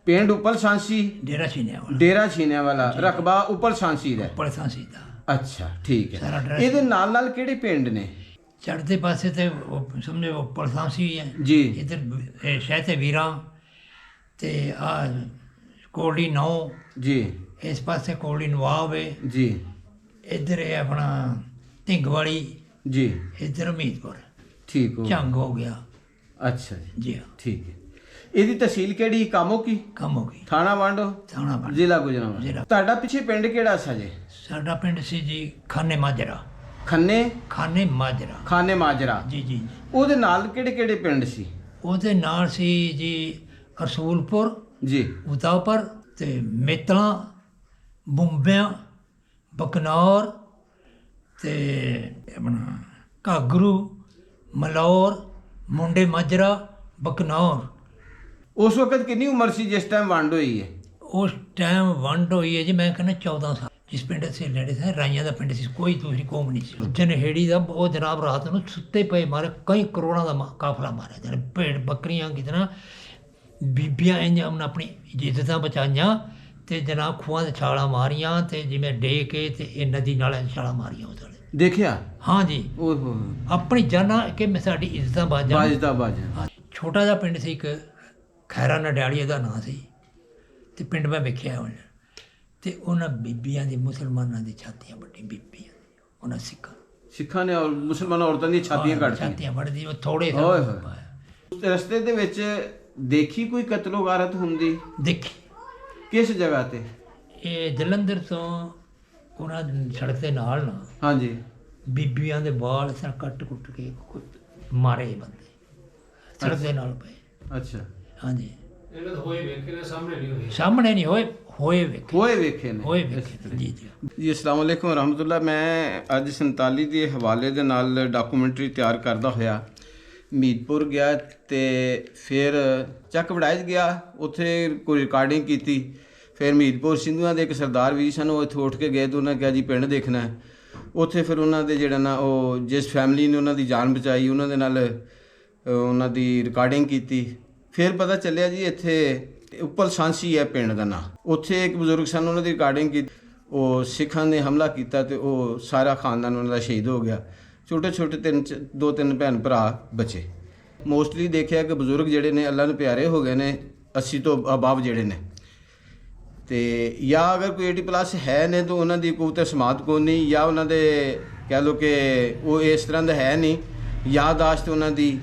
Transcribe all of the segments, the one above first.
ਪਿੰਡ ਉਪਲ ਸਾਂਸੀ, ਡੇਰਾ ਛੀਨਿਆਂ ਵਾਲਾ, ਰਕਬਾ ਉਪਲ ਸਾਂਸੀ ਦਾ। ਅੱਛਾ ਠੀਕ ਹੈ। ਸਾਰਾ address- ਇਹਦੇ ਨਾਲ ਨਾਲ ਕਿਹੜੇ ਪਿੰਡ ਨੇ? ਚੜ੍ਹਦੇ ਪਾਸੇ ਤੇ ਸਮਝੋ ਉਪਲ ਸਾਂਸੀ ਹੈ ਜੀ। ਇੱਧਰ ਸ਼ਹਿਤੇ ਵੀਰਾਂ ਤੇ ਆ ਕੋਲੀ 9 ਜੀ ਇਸ ਪਾਸੇ ਕੋਲੀ ਨਵਾਬ ਹੈ ਜੀ ਇੱਧਰ ਹੈ ਆਪਣਾ ਢਿੰਗ ਵਾਲੀ, ਜੀ ਇੱਧਰ ਹਮੀਦਪੁਰ ਠੀਕ ਹੋ ਝੰਗ ਹੋ ਗਿਆ। ਅੱਛਾ ਜੀ ਜੀ ਹਾਂ, ਠੀਕ ਹੈ। ਇਹਦੀ ਤਹਿਸੀਲ ਕਿਹੜੀ? ਕਾਮੋ ਕੀ? ਕੰਮ ਹੋ ਗਈ ਥਾਣਾ ਵਾਂਡੋ, ਥਾਣਾ ਬਣ। ਜ਼ਿਲ੍ਹਾ ਗੁਜਰਾਂਵਾਲਾ। ਜ਼ਿਲ੍ਹਾ। ਤੁਹਾਡਾ ਪਿੱਛੇ ਪਿੰਡ ਕਿਹੜਾ ਸਜੇ? ਸਾਡਾ ਪਿੰਡ ਸੀ ਜੀ ਖਾਨੇ ਮਾਜਰਾ। ਖੰਨੇ ਖਾਨੇ ਮਾਜਰਾ ਖਾਨੇ ਮਾਜਰਾ। ਜੀ ਜੀ। ਉਹਦੇ ਨਾਲ ਕਿਹੜੇ ਕਿਹੜੇ ਪਿੰਡ ਸੀ? ਉਹਦੇ ਨਾਲ ਸੀ ਜੀ ਰਸੂਲਪੁਰ, ਜੀ ਉਤਾਪਰ ਤੇ ਮੇਤਲਾਂ, ਬੰਬਿਆਂ, ਬਕਨੌਰ ਤੇ ਆਪਣਾ ਘਾਗਰੂ, ਮਲੌਰ, ਮੁੰਡੇ ਮਾਜਰਾ, ਬਕਨੌਰ। ਉਸ ਵਕਤ ਕਿੰਨੀ ਉਮਰ ਸੀ ਜਿਸ ਟਾਈਮ ਵੰਡ ਹੋਈ ਹੈ? ਉਸ ਟਾਈਮ ਵੰਡ ਹੋਈ ਹੈ ਜੀ ਮੈਂ ਕਹਿੰਦਾ 14 ਸਾਲ। ਜਿਸ ਪਿੰਡ ਅਸੀਂ ਨੇੜੇ ਸੀ ਰਾਈਆਂ ਦਾ ਪਿੰਡ ਸੀ, ਕੋਈ ਦੂਸਰੀ ਕੌਮ ਨਹੀਂ ਸੀ। ਜਨਹੇੜੀ ਦਾ ਉਹ ਜਨਾਬ ਰਾਤ ਨੂੰ ਸੁੱਤੇ ਪਏ ਮਾਰੇ ਕਈ ਕਰੋੜਾਂ ਦਾ ਕਾਫਲਾ ਮਾਰਿਆ ਜਾਨੇ, ਭੇਡ ਬੱਕਰੀਆਂ ਕਿਤਨਾ ਬੀਬੀਆਂ ਇੰਜ ਆਪਣੀ ਇੱਜ਼ਤਾਂ ਬਚਾਈਆਂ ਤੇ ਜਨਾਬ ਖੂਹਾਂ ਦੇ ਛਾਲਾਂ ਮਾਰੀਆਂ ਤੇ ਜਿਵੇਂ ਡੇ ਕੇ ਤੇ ਇਹ ਨਦੀ ਨਾਲਿਆਂ 'ਚ ਛਾਲਾਂ ਮਾਰੀਆਂ ਉਹਦੇ। ਦੇਖਿਆ? ਹਾਂ ਜੀ, ਓਹੋ ਆਪਣੀ ਜਾਨਾਂ ਕਿ ਮੈਂ ਸਾਡੀ ਇੱਜ਼ਤਾਂ ਬਾਜਾਂ। ਬਾਜਦਾ ਬਾਜ। ਹਾਂ, ਛੋਟਾ ਜਿਹਾ ਪਿੰਡ ਸੀ ਇੱਕ ਖੈਰਾ ਨਡਿਆਲੀ ਦਾ ਨਾਂ ਸੀ ਤੇ ਪਿੰਡ ਮੈਂ ਵੇਖਿਆ ਹੁਣ ਤੇ ਉਹਨਾਂ ਬੀਬੀਆਂ ਦੀ ਮੁਸਲਮਾਨਾਂ ਦੀ ਛਾਤੀਆਂ ਵੱਡੀ ਬੀਬੀਆਂ ਉਹਨਾਂ ਸਿੱਖਾਂ ਨੇ ਔਰ ਮੁਸਲਮਾਨ ਔਰਤਾਂ ਦੀ ਛਾਤੀਆਂ ਕੱਢਤੀਆਂ। ਛਾਤੀਆਂ ਵੱਢਦੀ ਉਹ ਥੋੜੇ ਓਏ ਹੋਏ। ਰਸਤੇ ਦੇ ਵਿੱਚ ਦੇਖੀ ਕੋਈ ਕਤਲੋ ਗਾਰਤ ਹੁੰਦੀ? ਦੇਖੀ। ਕਿਸ ਜਗ੍ਹਾ ਤੇ? ਇਹ ਜਲੰਧਰ ਤੋਂ ਉਹਨਾਂ ਸੜਕ ਦੇ ਨਾਲ ਨਾ ਹਾਂਜੀ ਬੀਬੀਆਂ ਦੇ ਵਾਲ ਸਰ ਕੱਟ ਕੁੱਟ ਕੇ ਮਾਰੇ ਬੰਦੇ ਸੜਕ ਦੇ ਨਾਲ ਪਏ। ਅੱਛਾ ਹਾਂਜੀ। ਇਹਨਾਂ ਤਾਂ ਹੋਏ ਵੇਖੇ ਨੇ, ਸਾਹਮਣੇ ਨਹੀਂ ਹੋਏ। ਸਾਹਮਣੇ ਨਹੀਂ ਹੋਏ, ਹੋਏ ਵੇਖੇ। ਹੋਏ ਵੇਖੇ ਨੇ। ਹੋਏ ਵੇਖੇ ਜੀ ਜੀ। ਜੀ ਅਸਲਾਮ ਵਾਲੇਕੁਮ ਰਹਿਮਤੁਲਲਾਹ। ਮੈਂ ਅੱਜ 47 ਦੇ ਹਵਾਲੇ ਦੇ ਨਾਲ ਡਾਕੂਮੈਂਟਰੀ ਤਿਆਰ ਕਰਦਾ ਹੋਇਆ ਮੀਦਪੁਰ ਗਿਆ ਤੇ ਫਿਰ ਚੱਕ ਵੜਾਇਜ ਗਿਆ, ਉੱਥੇ ਕੋਈ ਰਿਕਾਰਡਿੰਗ ਕੀਤੀ। ਫਿਰ ਮੀਦਪੁਰ ਸਿੰਧੂਆਂ ਦੇ ਇੱਕ ਸਰਦਾਰ ਵੀ ਸਨ, ਉਹ ਇੱਥੋਂ ਉੱਠ ਕੇ ਗਏ ਤੇ ਉਹਨਾਂ ਕਿਹਾ ਜੀ ਪਿੰਡ ਦੇਖਣਾ ਹੈ। ਉੱਥੇ ਫਿਰ ਉਹਨਾਂ ਦੇ ਜਿਹੜਾ ਨਾ ਉਹ ਜਿਸ ਫੈਮਿਲੀ ਨੇ ਉਹਨਾਂ ਦੀ ਜਾਨ ਬਚਾਈ ਉਹਨਾਂ ਦੇ ਨਾਲ ਉਹਨਾਂ ਦੀ ਰਿਕਾਰਡਿੰਗ ਕੀਤੀ। ਫਿਰ ਪਤਾ ਚੱਲਿਆ ਜੀ ਇੱਥੇ ਉਪਲ ਸਾਂਸੀ ਹੈ ਪਿੰਡ ਦਾ ਨਾਂ। ਉੱਥੇ ਇੱਕ ਬਜ਼ੁਰਗ ਸਨ, ਉਹਨਾਂ ਦੀ ਰਿਕਾਰਡਿੰਗ ਕੀਤੀ। ਉਹ ਸਿੱਖਾਂ ਨੇ ਹਮਲਾ ਕੀਤਾ ਤੇ ਉਹ ਸਾਰਾ ਖਾਨਦਾਨ ਉਹਨਾਂ ਦਾ ਸ਼ਹੀਦ ਹੋ ਗਿਆ। ਛੋਟੇ ਛੋਟੇ ਦੋ ਤਿੰਨ ਭੈਣ ਭਰਾ ਬਚੇ। ਮੋਸਟਲੀ ਦੇਖਿਆ ਕਿ ਬਜ਼ੁਰਗ ਜਿਹੜੇ ਨੇ ਅੱਲਾ ਨੂੰ ਪਿਆਰੇ ਹੋ ਗਏ ਨੇ, 80 ਤੋਂ ਅਬਾਵ ਜਿਹੜੇ ਨੇ। ਤੇ ਜਾਂ ਅਗਰ ਕੋਈ 80+ ਹੈ ਨੇ ਤਾਂ ਉਹਨਾਂ ਦੀ ਕੂਵਤ ਸਮਾਤ ਕੋ ਨਹੀਂ, ਜਾਂ ਉਹਨਾਂ ਦੇ ਕਹਿ ਲਓ ਕਿ ਉਹ ਇਸ ਤਰ੍ਹਾਂ ਦਾ ਹੈ ਨਹੀਂ ਯਾਦਾਸ਼ਤ ਉਹਨਾਂ ਦੀ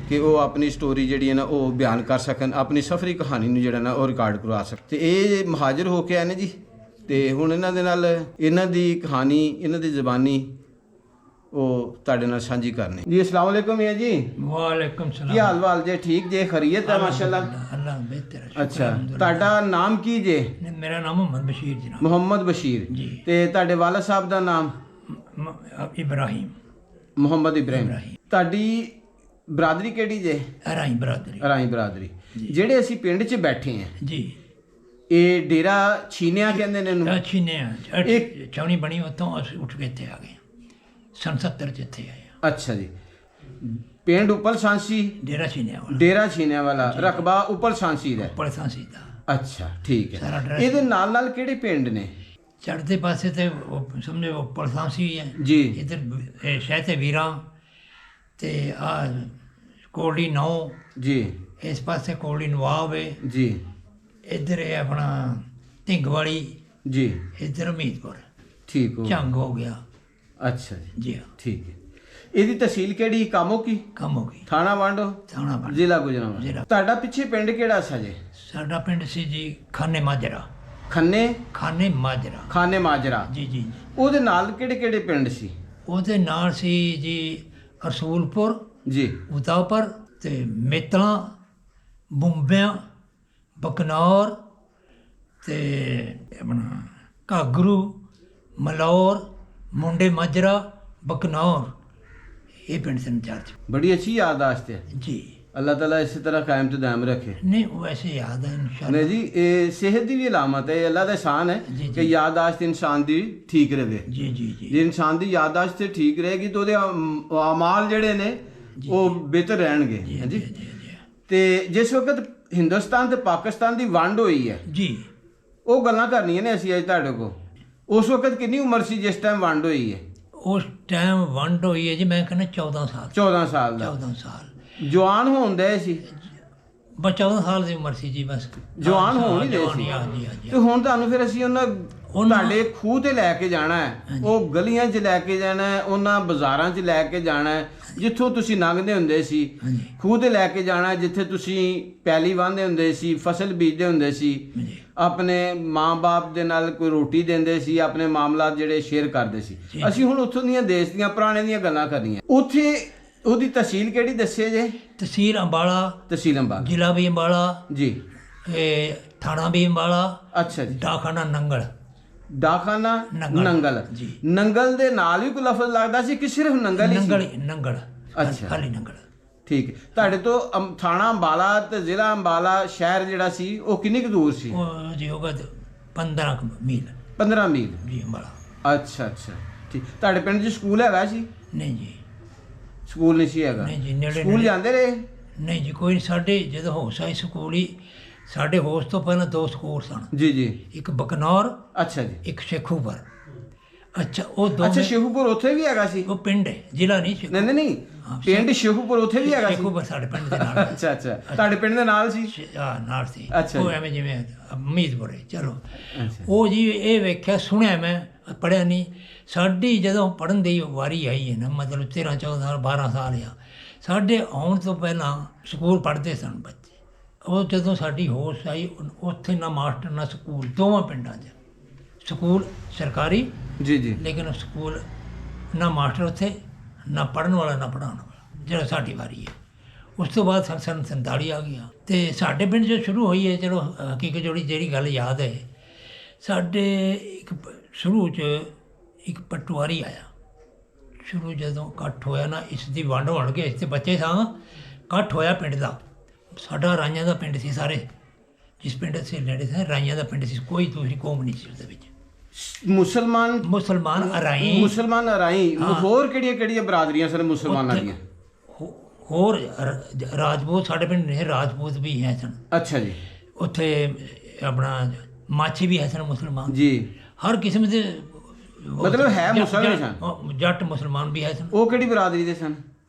ਕਿ ਉਹ ਆਪਣੀ ਸਟੋਰੀ ਜਿਹੜੀ ਹੈ ਨਾ ਉਹ ਬਿਆਨ ਕਰ ਸਕਣ, ਆਪਣੀ ਸਫਰੀ ਕਹਾਣੀ ਨੂੰ ਜਿਹੜਾ ਨਾ ਉਹ ਰਿਕਾਰਡ ਕਰਵਾ ਸਕਣ। ਤੇ ਇਹ ਮੁਹਾਜਰ ਹੋ ਕੇ ਆਏ ਨੇ ਜੀ ਤੇ ਹੁਣ ਇਹਨਾਂ ਦੇ ਨਾਲ ਇਹਨਾਂ ਦੀ ਕਹਾਣੀ, ਇਹਨਾਂ ਦੀ ਜ਼ਬਾਨੀ ਉਹ ਤੁਹਾਡੇ ਨਾਲ ਸਾਂਝੀ ਕਰਨੀ। ਜੀ ਅਸਲਾਮ ਵਾਲੇਕੁਮ ਮੀਆਂ ਜੀ। ਵਾਲੇਕੁਮ ਸਲਾਮ। ਕੀ ਹਾਲ ਵਾਲ ਜੇ? ਠੀਕ ਜੇ? ਖੈਰੀਅਤ ਹੈ? ਮਾਸ਼ਾਅੱਲਾ। ਅੱਲਾ ਬਿਹਤਰ। ਅੱਛਾ, ਤੁਹਾਡਾ ਨਾਮ ਕੀ ਜੇ? ਮੇਰਾ ਨਾਮ ਮੁਹੰਮਦ ਬਸ਼ੀਰ ਜਨਾਬ। ਮੁਹੰਮਦ ਬਸ਼ੀਰ ਜੀ। ਤੇ ਤੁਹਾਡੇ ਵਾਲਾ ਸਾਹਿਬ ਦਾ ਨਾਮ? ਇਬਰਾਹੀਮ। ਮੁਹੰਮਦ ਇਬਰਾਹੀਮ। ਤੁਹਾਡੀ ਬਰਾਦਰੀ ਕਿਹੜੀ ਜੇ? ਰਾਈ ਬਰਾਦਰੀ। ਰਾਈ ਬਰਾਦਰੀ। ਜਿਹੜੇ ਅਸੀਂ ਪਿੰਡ 'ਚ ਬੈਠੇ ਹਾਂ ਜੀ, ਇਹ ਡੇਰਾ ਛੀਨਿਆ ਕਹਿੰਦੇ ਨੇ ਇਹਨੂੰ? ਛੀਨਿਆ ਇੱਕ ਛਾਉਣੀ ਬਣੀ, ਉੱਥੋਂ ਅਸੀਂ ਉੱਠ ਕੇ ਇੱਥੇ ਆ ਗਏ ਸਨ 70 'ਚ ਇੱਥੇ ਆਏ। ਅੱਛਾ ਜੀ। ਪਿੰਡ ਉਪਲ ਸਾਂਸੀ, ਡੇਰਾ ਛੀਨਿਆ ਵਾਲਾ। ਡੇਰਾ ਛੀਨਿਆਂ ਵਾਲਾ, ਰਕਬਾ ਉਪਲ ਸਾਂਸੀ ਦਾ। ਉਪਲ ਸਾਂਸੀ ਦਾ। ਅੱਛਾ ਠੀਕ ਹੈ। ਸਾਰਾ address- ਇਹਦੇ ਨਾਲ ਨਾਲ ਕਿਹੜੇ ਪਿੰਡ ਨੇ? ਚੜ੍ਹਦੇ ਪਾਸੇ ਤੇ ਸਮਝੋ ਉਪਲ ਸਾਂਸੀ ਹੈ ਜੀ ਇੱਧਰ ਸ਼ਹਿਤੇ ਵੀਰਾਂ ਤੇ ਆ ਕੋਲੀ 9 ਜੀ ਇਸ ਪਾਸੇ ਕੋਲੀ ਨਵਾਬ ਹੈ, ਜੀ ਇੱਧਰ ਹੈ ਆਪਣਾ ਢਿੰਗ ਵਾਲੀ, ਜੀ ਇੱਧਰ ਹਮੀਦਪੁਰ ਠੀਕ ਹੋ ਝੰਗ ਹੋ ਗਿਆ। ਅੱਛਾ ਜੀ ਜੀ ਹਾਂ, ਠੀਕ ਹੈ। ਇਹਦੀ ਤਹਿਸੀਲ ਕਿਹੜੀ? ਕਾਮੋ ਕੀ? ਕੰਮ ਹੋ ਗਈ। ਥਾਣਾ ਵਾਂਡੋ, ਥਾਣਾ ਬਣ। ਜ਼ਿਲ੍ਹਾ ਗੁਜਰਾਂਵਾਲਾ। ਜ਼ਿਲ੍ਹਾ। ਤੁਹਾਡਾ ਪਿੱਛੇ ਪਿੰਡ ਕਿਹੜਾ ਸਜੇ? ਸਾਡਾ ਪਿੰਡ ਸੀ ਜੀ ਖਾਨੇ ਮਾਜਰਾ। ਖੰਨੇ ਖਾਨੇ ਮਾਜਰਾ। ਖਾਨੇ ਮਾਜਰਾ। ਜੀ ਜੀ। ਉਹਦੇ ਨਾਲ ਕਿਹੜੇ ਕਿਹੜੇ ਪਿੰਡ ਸੀ? ਉਹਦੇ ਨਾਲ ਸੀ ਜੀ ਰਸੂਲਪੁਰ, ਜੀ ਉਤਾਪਰ ਤੇ ਮੇਤਲਾਂ, ਬੰਬਿਆਂ, ਬਕਨੌਰ ਤੇ ਆਪਣਾ ਘਾਗਰੂ, ਮਲੌਰ, ਮੁੰਡੇ ਮਾਜਰਾ, ਬਕਨੌਰ। ਇਹ ਪਿੰਡ ਸਨ ਚਾਰ। ਬੜੀ ਅੱਛੀ ਯਾਦਾਸ਼ਤ ਹੈ। ਜੀ। अल्लाह ताला इसी तरह कायम तो दायम रखे। नहीं वैसे याद है इंशाल्लाह। नहीं जी, ये सेहत की भी अलामत है, अल्लाह का एहसान जी, है कि यादाश्त इंसान की ठीक रहे। जी जी जी। जे इंसान की यादाश्त ठीक रहेगी तो अमाल जड़े ने वो बेहतर रहणगे। जी हाँ जी। जी जी जी। ਤੇ ਜਿਸ ਵਕਤ ਹਿੰਦੁਸਤਾਨ ਤੇ ਪਾਕਿਸਤਾਨ ਦੀ ਵੰਡ ਹੋਈ ਹੈ, ਜੀ ਉਹ ਗੱਲਾਂ ਕਰਨੀਆਂ ਨੇ ਅਸੀਂ ਅੱਜ ਤੁਹਾਡੇ ਕੋਲ। ਉਸ ਵਕਤ ਕਿੰਨੀ ਉਮਰ ਸੀ ਜਿਸ ਟਾਈਮ ਵੰਡ ਹੋਈ ਹੈ? ਉਸ ਟਾਈਮ ਵੰਡ ਹੋਈ ਹੈ ਜੀ, ਮੈਂ ਕਹਿੰਦਾ 14 ਸਾਲ 14 ਸਾਲ ਦਾ। 14 ਸਾਲ ਜਵਾਨ ਹੋਣ ਦੇ ਸੀ? ਬਸ 14 ਸਾਲ ਦੀ ਉਮਰ ਸੀ ਜੀ, ਬਸ ਜਵਾਨ ਹੋਣ ਹੀ ਦੇ ਜਵਾਨ, ਸੀ। ਹਾਂਜੀ ਹਾਂਜੀ। ਤੇ ਹੁਣ ਤੁਹਾਨੂੰ ਫਿਰ ਅਸੀਂ ਉਹਨਾਂ ਉਹਨਾਂ- ਤੁਹਾਡੇ ਖੂਹ ਤੇ ਲੈ ਕੇ ਜਾਣਾ ਹੈ, ਉਹ ਗਲੀਆਂ 'ਚ ਲੈ ਕੇ ਜਾਣਾ ਹੈ, ਉਹਨਾਂ ਬਾਜ਼ਾਰਾਂ 'ਚ ਲੈ ਕੇ ਜਾਣਾ ਹੈ ਜਿੱਥੋਂ ਤੁਸੀਂ ਲੰਘਦੇ ਹੁੰਦੇ ਸੀ। ਹਾਂਜੀ ਖੂਹ ਤੇ ਲੈ ਕੇ ਜਾਣਾ ਜਿੱਥੇ ਤੁਸੀਂ ਪੈਲੀ ਵਾਹੁੰਦੇ ਹੁੰਦੇ ਸੀ, ਫਸਲ ਬੀਜਦੇ ਹੁੰਦੇ ਸੀ, ਜੀ ਆਪਣੇ ਮਾਂ-ਬਾਪ ਦੇ ਨਾਲ ਕੋਈ ਰੋਟੀ ਦਿੰਦੇ ਸੀ, ਆਪਣੇ ਮਾਮਲਾਤ ਜਿਹੜੇ ਸ਼ੇਅਰ ਕਰਦੇ ਸੀ। ਜੀ। ਅਸੀਂ ਹੁਣ ਉੱਥੋਂ ਦੀਆਂ ਦੇਸ਼ ਦੀਆਂ ਪੁਰਾਣੇ ਦੀਆਂ ਗੱਲਾਂ ਕਰਨੀਆਂ। ਉੱਥੇ ਉਹਦੀ ਤਹਿਸੀਲ ਕਿਹੜੀ ਦੱਸੇ ਜੇ? ਤਹਿਸੀਲ ਅੰਬਾਲਾ, ਤਹਿਸੀਲ ਅੰਬਾਲਾ। ਜ਼ਿਲ੍ਹਾ ਵੀ ਅੰਬਾਲਾ, ਜੀ। ਇਹ ਥਾਣਾ ਵੀ ਅੰਬਾਲਾ, ਅੱਛਾ ਜੀ। ਡਾਕਖਾਨਾ ਨੰਗਲ। ਡਾਕਖਾਨਾ ਨੰਗਲ। ਨੰਗਲ। ਜੀ। ਨੰਗਲ ਦੇ ਨਾਲ ਵੀ ਕੋਈ ਲਫ਼ਜ਼ ਲੱਗਦਾ ਸੀ ਕਿ ਸਿਰਫ ਨੰਗਲ ਹੀ ਨੰਗਲ ਸੀ? ਨੰਗਲ ਅੱਛਾ। ਖਾਲੀ ਨੰਗਲ। ਠੀਕ ਹੈ। ਤੁਹਾਡੇ ਤੋਂ ਥਾਣਾ ਅੰਬਾਲਾ ਤੇ ਜ਼ਿਲ੍ਹਾ ਅੰਬਾਲਾ ਸ਼ਹਿਰ ਜਿਹੜਾ ਸੀ ਉਹ ਕਿੰਨੀ ਕੁ ਦੂਰ ਸੀ? ਉਹ ਜੀ ਹੋਗਾ 15 ਮੀਲ 15 ਮੀਲ। ਜੀ ਅੰਬਾਲਾ। ਅੱਛਾ ਅੱਛਾ ਠੀਕ। ਤੁਹਾਡੇ ਪਿੰਡ 'ਚ ਸਕੂਲ ਹੈਗਾ ਸੀ? ਨਹੀਂ ਜੀ, ਸਕੂਲ ਨਹੀਂ ਸੀ ਹੈਗਾ? ਨਹੀਂ ਜੀ, ਨੇੜੇ ਸਕੂਲ ਜਾਂਦੇ ਰਹੇ? ਨਹੀਂ ਜੀ, ਕੋਈ ਨਹੀਂ। ਸਾਡੇ ਜਦੋਂ ਹੋਸ਼ ਆਈ ਸਕੂਲ ਹੀ, ਸਾਡੇ ਹੋਸ਼ ਤੋਂ ਪਹਿਲਾਂ 2 ਸਕੂਲ ਸਨ, ਜੀ ਜੀ। ਇੱਕ ਬਕਨੌਰ, ਅੱਛਾ ਜੀ। ਇੱਕ ਸ਼ੇਖੂਪੁਰ। ਅੱਛਾ, ਉਹ ਅੱਛਾ, ਦੋਵੇਂ ਸ਼ੇਖੂਪੁਰ ਉੱਥੇ ਵੀ ਹੈਗਾ ਸੀ? ਉਹ ਪਿੰਡ ਹੈ, ਜ਼ਿਲ੍ਹਾ ਨਹੀਂ ਨਹੀਂ ਨਹੀਂ ਨਹੀਂ, ਹਾਂ, ਪਿੰਡ ਸ਼ੇਖੂਪੁਰ ਉੱਥੇ ਵੀ ਹੈਗਾ ਸੀ? ਸ਼ੇਖੂਪੁਰ ਸਾਡੇ ਪਿੰਡ ਦੇ ਨਾਲ ਅੱਛਾ ਅੱਛਾ, ਤੁਹਾਡੇ ਪਿੰਡ ਦੇ ਨਾਲ ਸੀ? ਨਾਲ ਸੀ। ਅੱਛਾ ਉਹ ਜੀ। ਐਵੇਂ ਜਿਵੇਂ ਉਮੀਦਪੁਰੇ। ਚਲੋ, ਅੱਛਾ ਉਹ ਜੀ ਇਹ ਵੇਖਿਆ ਸੁਣਿਆ, ਮੈਂ ਪੜ੍ਹਿਆ ਨਹੀਂ। ਸਾਡੀ ਜਦੋਂ ਪੜ੍ਹਨ ਦੀ ਵਾਰੀ ਆਈ ਹੈ ਨਾ, ਮਤਲਬ 13 14 ਸਾਲ 12 ਸਾਲ ਆ, ਸਾਡੇ ਆਉਣ ਤੋਂ ਪਹਿਲਾਂ ਸਕੂਲ ਪੜ੍ਹਦੇ ਸਨ ਬੱਚੇ। ਉਹ ਜਦੋਂ ਸਾਡੀ ਹੋਸ਼ ਆਈ, ਉੱਥੇ ਨਾ ਮਾਸਟਰ ਨਾ ਸਕੂਲ, ਦੋਵਾਂ ਪਿੰਡਾਂ 'ਚ ਸਕੂਲ ਸਰਕਾਰੀ, ਜੀ ਜੀ। ਲੇਕਿਨ ਸਕੂਲ ਨਾ ਮਾਸਟਰ ਉੱਥੇ, ਨਾ ਪੜ੍ਹਨ ਵਾਲਾ ਨਾ ਪੜ੍ਹਾਉਣ ਵਾਲਾ। ਜਦੋਂ ਸਾਡੀ ਵਾਰੀ ਹੈ, ਉਸ ਤੋਂ ਬਾਅਦ ਸੰਨ 47 ਆ ਗਿਆ ਤੇ ਸਾਡੇ ਪਿੰਡ 'ਚ ਸ਼ੁਰੂ ਹੋਈ ਹੈ। ਚਲੋ ਹਕੀਕਤ ਜਿਹੜੀ ਗੱਲ ਯਾਦ ਹੈ, ਸਾਡੇ ਇੱਕ ਸ਼ੁਰੂ 'ਚ ਇੱਕ ਪਟਵਾਰੀ ਆਇਆ। ਸ਼ੁਰੂ ਜਦੋਂ ਇਕੱਠ ਹੋਇਆ ਨਾ, ਇਸ ਦੀ ਵੰਡ ਹੋਣ ਗਏ, ਇਸ 'ਤੇ ਬੱਚੇ ਸਾਂ, ਇਕੱਠ ਹੋਇਆ ਪਿੰਡ ਦਾ। ਸਾਡਾ ਰਾਈਆਂ ਦਾ ਪਿੰਡ ਸੀ, ਸਾਰੇ ਜਿਸ ਪਿੰਡ ਅਸੀਂ ਨੇੜੇ ਸੀ ਰਾਈਆਂ ਦਾ ਪਿੰਡ ਸੀ, ਕੋਈ ਦੂਸਰੀ ਕੌਮ ਨਹੀਂ ਸੀ ਉਹਦੇ ਵਿੱਚ। ਮੁਸਲਮਾਨ ਮੁਸਲਮਾਨ ਅਰਾਈ, ਮੁਸਲਮਾਨ ਅਰਾਈ। ਹੋਰ ਕਿਹੜੀਆਂ ਕਿਹੜੀਆਂ ਬਰਾਦਰੀਆਂ ਸਨ ਮੁਸਲਮਾਨਾਂ ਦੀਆਂ? ਹੋਰ ਰਾਜਪੂਤ, ਸਾਡੇ ਪਿੰਡ ਨੇ ਰਾਜਪੂਤ ਵੀ ਹੈ ਸਨ। ਅੱਛਾ ਜੀ। ਉੱਥੇ ਆਪਣਾ ਮਾਛੀ ਵੀ ਹੈ ਸਨ ਮੁਸਲਮਾਨ, ਜੀ। ਹਰ ਕਿਸਮ ਦੇ। ਮਤਲਬ ਹੈ ਮੁਸਲਮਾਨ ਸਨ? ਜੱਟ ਮੁਸਲਮਾਨ ਵੀ ਹੈ ਸਨ। ਉਹ ਕਿਹੜੀ ਬਰਾਦਰੀ ਦੇ ਸਨ?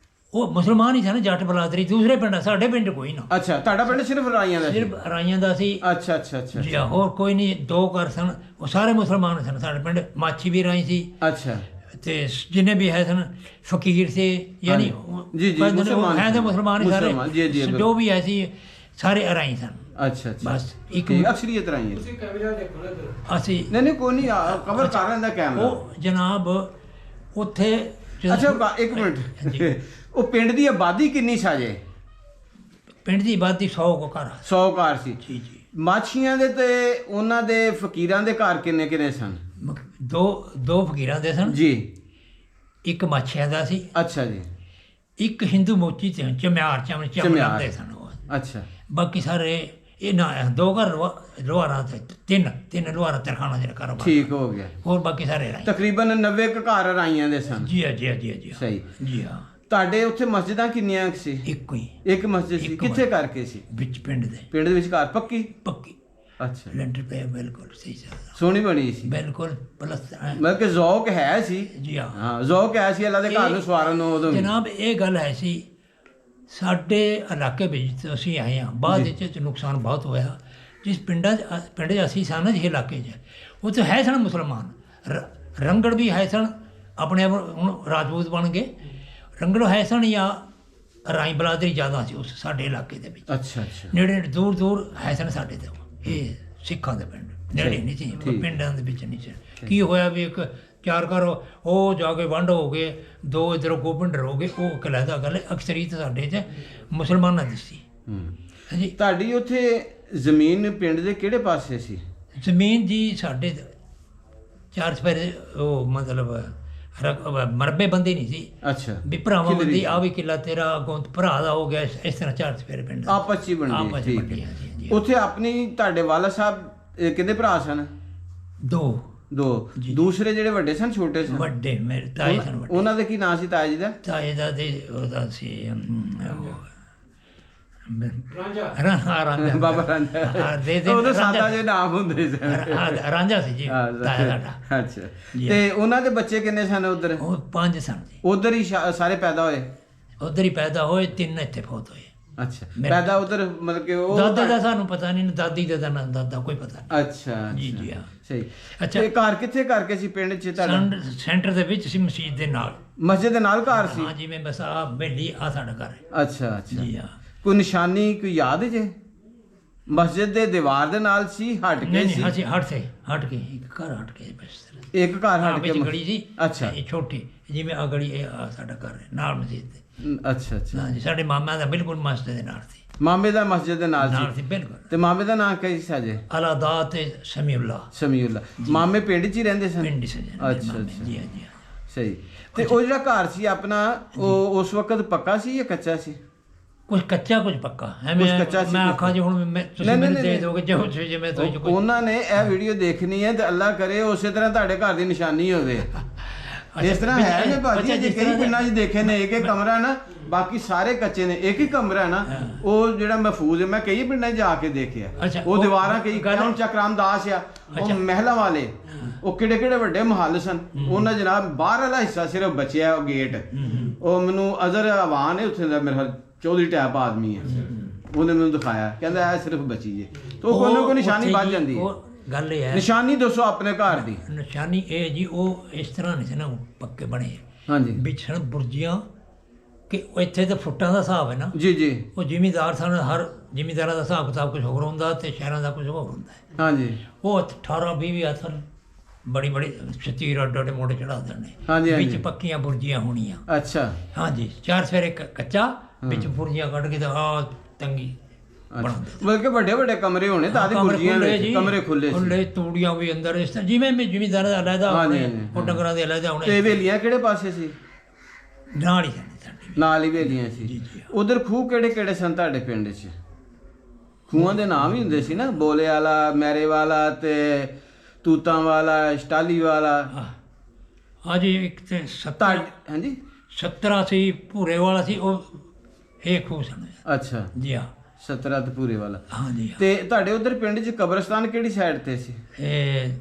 ਉਹ ਮੁਸਲਮਾਨ ਹੀ ਸਨ, ਜੱਟ ਬਲਾਦਰੀ। ਦੂਸਰੇ ਪਿੰਡ, ਸਾਡੇ ਪਿੰਡ ਕੋਈ ਨਾ, ਅੱਛਾ, ਤੁਹਾਡਾ ਪਿੰਡ ਸਿਰਫ ਰਾਈਆਂ ਦਾ ਸੀ? ਸਿਰਫ ਰਾਈਆਂ ਦਾ ਸੀ। ਅੱਛਾ ਅੱਛਾ ਅੱਛਾ ਜੀ ਹਾਂ, ਹੋਰ ਕੋਈ ਨਹੀਂ। 2 ਘਰ ਸਨ, ਉਹ ਸਾਰੇ ਮੁਸਲਮਾਨ ਸਨ ਸਾਡੇ ਪਿੰਡ। ਮਾਛੀ ਵੀ ਰਾਈ ਸੀ ਅੱਛਾ। ਤੇ ਜਿੰਨੇ ਵੀ ਹੈ ਸਨ ਫਕੀਰ ਸੀ, ਯਾਨੀ ਜੀ, ਜੀ, ਮੁਸਲਮਾਨ ਹੈ ਤਾਂ ਮੁਸਲਮਾਨ ਹੀ ਮੁਸਲਮਾਨ, ਜੀ, ਜੀ, ਸਾਰੇ, ਜੋ ਵੀ ਹੈ ਸੀ ਸਾਰੇ ਅਰਾਈ ਸਨ। ਅੱਛਾ ਅੱਛਾ। ਬਸ ਇੱਕ ਠੀਕ, ਅਕਸਰੀਅਤ ਰਾਈ ਹੈ। ਤੁਸੀਂ ਕੈਮਰਾ ਦੇਖੋ ਨਾ ਇੱਧਰ। ਅਸੀਂ ਨਹੀਂ ਨਹੀਂ ਕੋਈ ਨਹੀਂ, ਕਵਰ ਕਰ ਲੈਂਦਾ ਕੈਮਰਾ। ਉਹ ਜਨਾਬ ਉੱਥੇ ਜਦੋਂ ਅੱਛਾ ਇੱਕ ਜੀ। ਮਿੰਟ, ਉਹ ਪਿੰਡ ਦੀ ਆਬਾਦੀ ਕਿੰਨੀ ਸਾਜੇ? ਪਿੰਡ ਦੀ ਆਬਾਦੀ 100 ਕੋ ਘਰ ਆ। 100 ਘਰ ਸੀ। ਜੀ ਜੀ। ਮਾਛੀਆਂ ਦੇ ਤੇ ਉਹਨਾਂ ਦੇ ਫਕੀਰਾਂ ਦੇ ਘਰ ਕਿੰਨੇ ਕਿੰਨੇ ਸਨ? ਦੋ ਫਕੀਰਾਂ ਦੇ ਸਨ, ਜੀ। ਇੱਕ ਮਾਛੀਆਂ ਦਾ ਸੀ, ਅੱਛਾ ਜੀ। ਇੱਕ ਹਿੰਦੂ ਮੋਚੀ ਤੇ ਚਮਿਆਰ ਚਮਿਆਰ। ਦੇ ਸਨ ਉਹ। ਅੱਛਾ। ਬਾਕੀ ਸਾਰੇ ਇਹ ਨਾ 2 ਘਰ ਲੋਹਾਰਾਂ ਤੇ ਤਿੰਨ ਲੋਹਾਰਾਂ ਤਰਖਾਣਾ ਜਿਹੜਾ ਕਾਰੋਬਾਰ। ਠੀਕ ਹੋ ਗਿਆ। ਹੋਰ ਬਾਕੀ ਸਾਰੇ ਰਾਈ। ਤਕਰੀਬਨ 90 ਕੁ ਘਰ ਰਾਈਆਂ ਦੇ ਸਨ। ਜੀ ਹਾਂ, ਜੀ ਹਾਂ, ਜੀ ਹਾਂ, ਜੀ ਹਾਂ। ਸਹੀ। ਜੀ ਹਾਂ, ਤੁਹਾਡੇ ਉੱਥੇ ਮਸਜਿਦਾਂ ਕਿੰਨੀਆਂ ਕੁ ਸੀ? ਇੱਕੋ ਹੀ ਇੱਕ ਮਸਜਿਦ ਸੀ। ਇੱਕ ਕਿੱਥੇ ਕਰਕੇ ਸੀ? ਵਿੱਚ ਪਿੰਡ ਦੇ ਪਿੰਡ ਦੇ ਵਿੱਚ ਘਰ ਪੱਕੀ? ਪੱਕੀ ਅੱਛਾ। ਲੈਂਟਰ ਪਿਆ, ਬਿਲਕੁਲ ਸਹੀ ਸਰ, ਸੋਹਣੀ ਬਣੀ ਸੀ? ਬਿਲਕੁਲ ਪਲਸ। ਮਤਲਬ ਕਿ ਜ਼ੌਕ ਹੈ ਸੀ? ਜੀ ਹਾਂ। ਹਾਂ, ਜ਼ੌਕ ਹੈ ਸੀ ਅੱਲਾ ਦੇ ਘਰ ਨੂੰ ਸਵਾਰਨ ਨੂੰ ਉਦੋਂ ਵੀ? ਜਨਾਬ ਇਹ ਗੱਲ ਹੈ ਸੀ, ਸਾਡੇ ਇਲਾਕੇ ਵਿੱਚ ਅਸੀਂ ਆਏ ਹਾਂ, ਬਾਅਦ ਵਿੱਚ ਨੁਕਸਾਨ ਬਹੁਤ ਹੋਇਆ। ਜਿਸ ਪਿੰਡ 'ਚ ਅਸੀਂ ਸਨ ਨਾ, ਜਿਸ ਇਲਾਕੇ 'ਚ, ਉੱਥੇ ਹੈ ਸਨ ਮੁਸਲਮਾਨ, ਰੰਗੜ ਵੀ ਹੈ ਸਨ, ਆਪਣੇ ਆਪ ਹੁਣ ਰਾਜਪੂਤ ਬਣ ਗਏ। ਰੰਗੜ ਹੈ ਸਨ ਜਾਂ ਰਾਈ ਬਲਾਦਰੀ ਜ਼ਿਆਦਾ ਸੀ ਉਸ ਸਾਡੇ ਇਲਾਕੇ ਦੇ ਵਿੱਚ। ਅੱਛਾ ਅੱਛਾ। ਨੇੜੇ ਦੂਰ ਦੂਰ ਹੈ ਸਨ ਸਾਡੇ ਤੋਂ। ਇਹ ਸਿੱਖਾਂ ਦੇ ਪਿੰਡ ਨੇੜੇ ਨਹੀਂ ਸੀ, ਪਿੰਡਾਂ ਦੇ ਵਿੱਚ ਨਹੀਂ ਸੀ। ਕੀ ਹੋਇਆ ਵੀ ਇੱਕ 4 ਘਰ ਉਹ ਜਾ ਕੇ ਵੰਡ ਹੋ ਗਏ, 2 ਇੱਧਰੋਂ ਗੋਬਿੰਦਰ ਹੋ ਗਏ, ਉਹ ਇੱਕ ਅਲੱਗਾ ਗੱਲ ਹੈ। ਅਕਸਰੀਅਤ ਸਾਡੇ 'ਚ ਮੁਸਲਮਾਨਾਂ ਦੀ ਸੀ। ਹਾਂਜੀ। ਤੁਹਾਡੀ ਉੱਥੇ ਜ਼ਮੀਨ ਪਿੰਡ ਦੇ ਕਿਹੜੇ ਪਾਸੇ ਸੀ? ਜ਼ਮੀਨ ਜੀ ਸਾਡੇ 4 ਸਫੇਰੇ, ਉਹ ਮਤਲਬ ਮਰਬੇ ਬੰਦੀ ਨਹੀਂ ਸੀ ਅੱਛਾ। ਵੀ ਭਰਾਵਾਂ ਬੰਦੀ, ਆ ਵੀ ਕਿੱਲਾ ਤੇਰਾ, ਅੱਗੋਂ ਭਰਾ ਦਾ ਹੋ ਗਿਆ, ਇਸ ਤਰ੍ਹਾਂ 4 ਸਫੇਰੇ ਪਿੰਡ ਦਾ। ਆਪਸ 'ਚ ਹੀ ਆਪਸ ਬਣਦੀ? 'ਚ ਠੀਕ ਬਣਦੀ, ਹੈ। ਹਾਂਜੀ, ਹਾਂਜੀ। ਉੱਥੇ ਆਪਣੀ ਤੁਹਾਡੇ ਵਾਲਾ ਸਾਹਿਬ ਕਿੰਨੇ ਭਰਾ ਸਨ? 2 2। ਦੂਸਰੇ ਜਿਹੜੇ ਵੱਡੇ ਸਨ ਛੋਟੇ ਸਨ? ਵੱਡੇ ਮੇਰੇ ਤਾਏ ਸਨ। ਵੱਡੇ ਉਹਨਾਂ ਦੇ ਕੀ ਨਾਂ ਸੀ ਤਾਏ ਜੀ ਦਾ? ਤਾਏ ਦਾ ਤੇ ਉਹਦਾ ਸੀ ਰਾਂਝਾ ਰਾਂਝਾ ਬਾਬਾ ਰਾਂਝਾ ਹਾਂ, ਦੇ ਉਹਦਾ ਸਾਦਾ ਜਿਹੇ ਨਾਮ ਹੁੰਦੇ ਸਨ। ਰਾਂਝਾ ਸੀ ਜੀ ਹਾਂ, ਤਾਇਆ ਸਾਡਾ। ਅੱਛਾ ਤੇ ਉਹਨਾਂ ਦੇ ਬੱਚੇ ਕਿੰਨੇ ਸਨ ਉਧਰ? ਉਹ 5 ਸਨ ਜੀ। ਉਧਰ ਹੀ ਸਾਰੇ ਪੈਦਾ ਹੋਏ? ਉਧਰ ਹੀ ਪੈਦਾ ਹੋਏ, 3 ਇੱਥੇ ਫੌਤ ਹੋਏ। ਅੱਛਾ ਪੈਦਾ ਉਧਰ ਮਤਲਬ ਕਿ ਉਹ ਦਾਦਾ ਦਾ ਸਾਨੂੰ ਪਤਾ ਨਹੀਂ, ਦਾਦੀ ਦਾ ਤਾਂ ਦਾਦਾ ਕੋਈ ਪਤਾ ਨਹੀਂ। ਅੱਛਾ ਜੀ ਜੀ ਹਾਂ। ਸਹੀ। ਅੱਛਾ। ਤੇ ਘਰ ਕਿੱਥੇ ਕਰਕੇ ਸੀ ਪਿੰਡ 'ਚ ਤੁਹਾਡਾ? ਸੈਂਟਰ ਦੇ ਵਿੱਚ ਸੀ, ਮਸਜਿਦ ਦੇ ਨਾਲ। ਮਸਜਿਦ ਦੇ ਨਾਲ ਘਰ ਸੀ? ਹਾਂ, ਜਿਵੇਂ ਬਸ ਆ ਬੇਲੀ ਆ ਸਾਡਾ ਘਰ ਹੈ। ਅੱਛਾ ਅੱਛਾ। ਜੀ ਹਾਂ। ਕੋਈ ਨਿਸ਼ਾਨੀ ਕੋਈ ਯਾਦ ਜੇ? ਮਸਜਿਦ ਦੇ ਦੀਵਾਰ ਦੇ ਨਾਲ ਸੀ, ਹਟ ਕੇ ਨਹੀਂ ਸੀ? ਨਹੀਂ, ਅਸੀਂ ਹਟ ਕੇ ਇੱਕ ਘਰ ਹਟ ਕੇ ਬਸ। ਇੱਕ ਘਰ ਹਾਂ, ਹਟ ਕੇ ਵਿੱਚ ਗਲੀ ਸੀ। ਅੱਛਾ ਇਹ ਛੋਟੀ ਜਿਵੇਂ ਆ ਗਲੀ, ਇਹ ਆ ਸਾਡਾ ਘਰ ਹੈ ਨਾਲ ਮਸਜਿਦ ਦੇ। ਅੱਛਾ ਅੱਛਾ। ਹਾਂ ਜੀ, ਸਾਡੇ ਮਾਮਾ ਦਾ ਬਿਲਕੁਲ ਮਸਜਿਦ ਦੇ ਨਾਲ ਸੀ। ਮਾਮੇ ਦਾ ਮਸਜਿਦ ਦੇ ਨਾਲ ਨਾਲ ਸੀ? ਸੀ ਬਿਲਕੁਲ। ਤੇ ਮਾਮੇ ਦਾ ਨਾਂ ਕੀ ਸੀ ਅਜੇ? ਅਲਾਦਾ ਤੇ ਸਮੀਉल्ला। ਸਮੀਉल्ला। ਮਾਮੇ ਪਿੰਡ 'ਚ ਹੀ ਰਹਿੰਦੇ ਸਨ? ਪਿੰਡ ਸੇ ਅੱਛਾ ਅੱਛਾ। ਜੀ ਹਾਂ ਜੀ ਹਾਂ। ਸਹੀ। ਤੇ ਉਹ ਜਿਹੜਾ ਘਰ ਸੀ ਆਪਣਾ, ਉਹ ਉਸ ਵਕਤ ਪੱਕਾ ਸੀ ਜਾਂ ਕੱਚਾ ਸੀ? ਕੁਝ ਕੱਚਾ ਕੁਝ ਪੱਕਾ ਹੈ। ਕੁਛ ਕੱਚਾ ਸੀ, ਮੈਂ ਕੁਛ ਆਖਾਂ ਜੀ ਹੁਣ ਤੁਸੀਂ ਮੈਨੂੰ ਦੇ ਦੋਗੇ ਜਿਵੇਂ ਤੁਸੀਂ ਕੋਈ। ਉਹਨਾਂ ਨੇ ਇਹ ਵੀਡੀਓ ਦੇਖਣੀ ਹੈ ਤੇ ਅੱਲਾ ਕਰੇ ਉਸੇ ਤਰ੍ਹਾਂ ਤੁਹਾਡੇ ਘਰ ਦੀ ਨਿਸ਼ਾਨੀ ਹੋਵੇ। ਇਸ ਤਰ੍ਹਾਂ ਹੈ ਨੇ ਭਾਜੀ, ਜੇ ਕਈ ਪਿੰਡਾਂ 'ਚ ਦੇਖੇ ਨੇ ਇੱਕ ਕਮਰਾ ਨਾ, ਬਾਕੀ ਸਾਰੇ ਕੱਚੇ ਨੇ। ਇੱਕ ਹੀ ਕਮਰਾ ਨਾ ਉਹ ਜਿਹੜਾ ਮਹਿਫੂਜ਼ ਹੈ। ਮੈਂ ਕਈ ਪਿੰਡਾਂ 'ਚ ਜਾ ਕੇ ਦੇਖਿਆ, ਉਹ ਦੀਵਾਰਾਂ ਕਈ ਹੁਣ ਚੱਕਰਾਮ ਦਾਸ ਆ, ਉਹ ਮਹਿਲਾਂ ਵਾਲੇ, ਉਹ ਕਿਹੜੇ ਕਿਹੜੇ ਵੱਡੇ ਮਹੱਲ ਸਨ। ਉਹਨਾਂ ਜਨਾਬ ਬਾਹਰ ਵਾਲਾ ਹਿੱਸਾ ਸਿਰਫ ਬਚਿਆ, ਉਹ ਗੇਟ। ਉਹ ਮੈਨੂੰ ਅਜ਼ਰ ਆਵਾਨ ਹੈ ਉੱਥੇ ਦਾ, ਮੇਰਾ ਚੌਧਰੀ ਟੈਪ ਆਦਮੀ ਹੈ, ਉਹਨੇ ਮੈਨੂੰ ਦਿਖਾਇਆ, ਕਹਿੰਦਾ ਇਹ ਸਿਰਫ ਬਚੀ ਜੇ। ਤੇ ਉਹ ਕੋਈ ਨਾ ਕੋਈ ਨਿਸ਼ਾਨੀ ਵੱਜ ਜਾਂਦੀ ਹੈ। ਗੱਲ ਇਹ ਹੈ, ਨਿਸ਼ਾਨੀ ਦੱਸੋ ਆਪਣੇ ਘਰ ਦੀ। ਨਿਸ਼ਾਨੀ ਇਹ ਜੀ, ਉਹ ਇਸ ਤਰ੍ਹਾਂ ਨਹੀਂ ਸੀ ਨਾ ਪੱਕੇ ਬਣੇ। ਹਾਂਜੀ। ਵਿੱਚ ਸਨ ਬੁਰਜੀਆਂ, ਕਿ ਇੱਥੇ ਤਾਂ ਫੁੱਟਾਂ ਦਾ ਹਿਸਾਬ ਹੈ ਨਾ। ਜੀ ਜੀ। ਉਹ ਜ਼ਿਮੀਦਾਰ ਸਨ, ਹਰ ਜ਼ਿਮੀਦਾਰਾਂ ਦਾ ਹਿਸਾਬ ਕਿਤਾਬ ਕੁਝ ਹੋਰ ਹੁੰਦਾ ਤੇ ਸ਼ਹਿਰਾਂ ਦਾ ਕੁਝ ਹੋਰ ਹੁੰਦਾ ਹੈ। ਹਾਂਜੀ। ਉਹ 18-20 ਅਸਲ ਬੜੀ ਬੜੀ ਸ਼ਤੀਰ ਅੱਡੇ ਮੋਟੇ ਚੜਾ ਦੇਣੇ। ਹਾਂਜੀ ਵਿੱਚ ਪੱਕੀਆਂ ਬੁਰਜੀਆਂ ਹੋਣੀਆਂ। ਅੱਛਾ। ਹਾਂਜੀ, 4 ਸਵੇਰੇ ਕੱਚਾ, ਵਿੱਚ ਬੁਰਜੀਆਂ ਕੱਢ ਕੇ ਤਾਂ ਆ ਤੰਗੀ ਬਣਾਉਂਦੇ। ਬਲਕਿ ਵੱਡੇ ਵੱਡੇ ਕਮਰੇ ਹੋਣੇ ਤਾਂ ਆਦੀ ਬੁਰਜੀਆਂ ਵਿੱਚ ਕਮਰੇ ਖੁੱਲੇ ਸੀ। ਖੁੱਲੇ, ਤੂੜੀਆਂ ਵੀ ਅੰਦਰ, ਇਸ ਤਰ੍ਹਾਂ ਜਿਵੇਂ ਜ਼ਿਮੀਦਾਰਾਂ ਦਾ ਅਲੱਗਾ ਹੋਣੇ, ਉਹ ਡੰਗਰਾਂ ਦੇ ਅਲੱਗਾ ਹੋਣੇ। ਤੇ ਵੇਲੀਆਂ ਕਿਹੜੇ ਪਾਸੇ ਸੀ? ਨਾਲ ਹੀ ਸਾਡੀ। ਨਾਲ ਹੀ ਵੇਲੀਆਂ ਸੀ। ਉਧਰ ਖੂਹ ਕਿਹੜੇ ਕਿਹੜੇ ਸਨ ਤੁਹਾਡੇ ਪਿੰਡ 'ਚ? ਖੂਹਾਂ ਦੇ ਨਾਮ ਹੀ ਹੁੰਦੇ ਸੀ ਨਾ, ਬੋਲੇ ਵਾਲਾ, ਮੈਰੇ ਵਾਲਾ ਤੇ ਤੂਤਾਂ ਵਾਲਾ, ਸਟਾਲੀ ਵਾਲਾ। ਹਾਂਜੀ, ਇੱਕ ਤੇ 17 ਹਾਂਜੀ 17 ਸੀ, ਭੂਰੇ ਵਾਲਾ ਸੀ, ਉਹ ਇਹ ਖੂਹ ਸਨ। ਅੱਛਾ ਜੀ ਹਾਂ। 17 ਤੇ ਪੂਰੇ ਵਾਲਾ। ਹਾਂਜੀ। ਤੇ ਤੁਹਾਡੇ ਉਧਰ ਪਿੰਡ 'ਚ ਕਬਰਸਤਾਨ ਕਿਹੜੀ ਸਾਈਡ ਤੇ ਸੀ? ਇਹ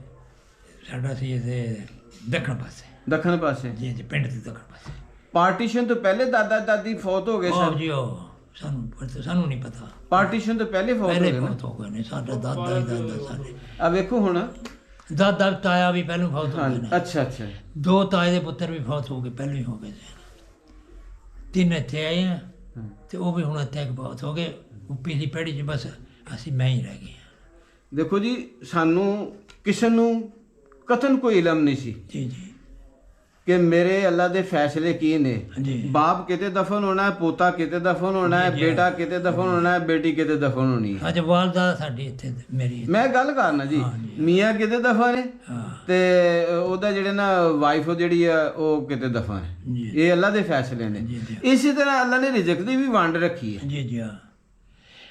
ਸਾਡਾ ਸੀ ਇਹਦੇ ਦੱਖਣ ਪਾਸੇ। ਦੱਖਣ ਪਾਸੇ? ਜੀ ਜੀ, ਪਿੰਡ ਦੇ ਦੱਖਣ ਪਾਸੇ। ਪਾਰਟੀਸ਼ਨ ਤੋਂ ਪਹਿਲੇ ਦਾਦਾ ਦਾਦੀ ਫੌਤ ਹੋ ਗਏ ਸਨ? ਜੀ ਉਹ ਸਾਨੂੰ ਨਹੀਂ ਪਤਾ। ਪਾਰਟੀਸ਼ਨ ਤੋਂ ਪਹਿਲੇ ਫੌਤ ਹੋ ਗਏ ਨਾ? ਫੌਤ ਹੋ ਗਏ ਨੇ, ਸਾਡਾ ਦਾਦਾ ਹੀ ਦਾਦਾ ਸਾਡੇ। ਆ ਵੇਖੋ ਹੁਣ, ਦਾਦਾ ਤਾਇਆ ਵੀ ਪਹਿਲਾਂ ਫੌਤ ਹੋ ਗਏ ਨੇ। ਅੱਛਾ ਅੱਛਾ। 2 ਤਾਏ ਦੇ ਪੁੱਤਰ ਵੀ ਫੌਤ ਹੋ ਗਏ, ਪਹਿਲਾਂ ਹੀ ਹੋ ਗਏ ਸੀ। 3 ਇੱਥੇ ਆਏ ਆ ਤੇ ਉਹ ਵੀ ਹੁਣ ਇੱਥੇ ਫੌਤ ਹੋ ਗਏ। ਪਿਛਲੀ ਪੀੜ੍ਹੀ 'ਚ ਬਸ ਅਸੀਂ ਮੈਂ ਹੀ ਰਹਿ ਗਏ। ਦੇਖੋ ਜੀ, ਸਾਨੂੰ ਕਿਸੇ ਨੂੰ ਕਤਨ ਕੋਈ ਇਲਮ ਨਹੀਂ ਸੀ ਜੀ ਜੀ, ਕਿ ਮੇਰੇ ਅੱਲਾ ਦੇ ਫੈਸਲੇ ਕੀ ਨੇ। ਜੀ। ਬਾਪ ਕਿਤੇ ਦਫਨ ਹੋਣਾ ਹੈ, ਪੋਤਾ ਕਿਤੇ ਦਫਨ ਹੋਣਾ ਹੈ, ਬੇਟਾ ਕਿਤੇ ਦਫਨ ਹੋਣਾ ਹੈ, ਬੇਟੀ ਕਿਤੇ ਦਫਨ ਹੋਣੀ ਹੈ। ਅੱਜ ਵਾਲਦਾ ਸਾਡੀ ਇੱਥੇ ਮੇਰੀ। ਮੈਂ ਗੱਲ ਕਰਨਾ ਜੀ, ਮੀਆਂ ਕਿਤੇ ਦਫਨ ਹੈ ਤੇ ਉਹਦਾ ਜਿਹੜੇ ਨਾ ਵਾਈਫ ਜਿਹੜੀ ਆ ਉਹ ਕਿਤੇ ਦਫਨ ਹੈ। ਇਹ ਅੱਲਾ ਦੇ ਫੈਸਲੇ ਨੇ। ਇਸੇ ਤਰ੍ਹਾਂ ਅੱਲਾ ਨੇ ਰਿਜ਼ਕ ਦੀ ਵੀ ਵੰਡ ਰੱਖੀ ਹੈ। ਜੀ ਜੀ।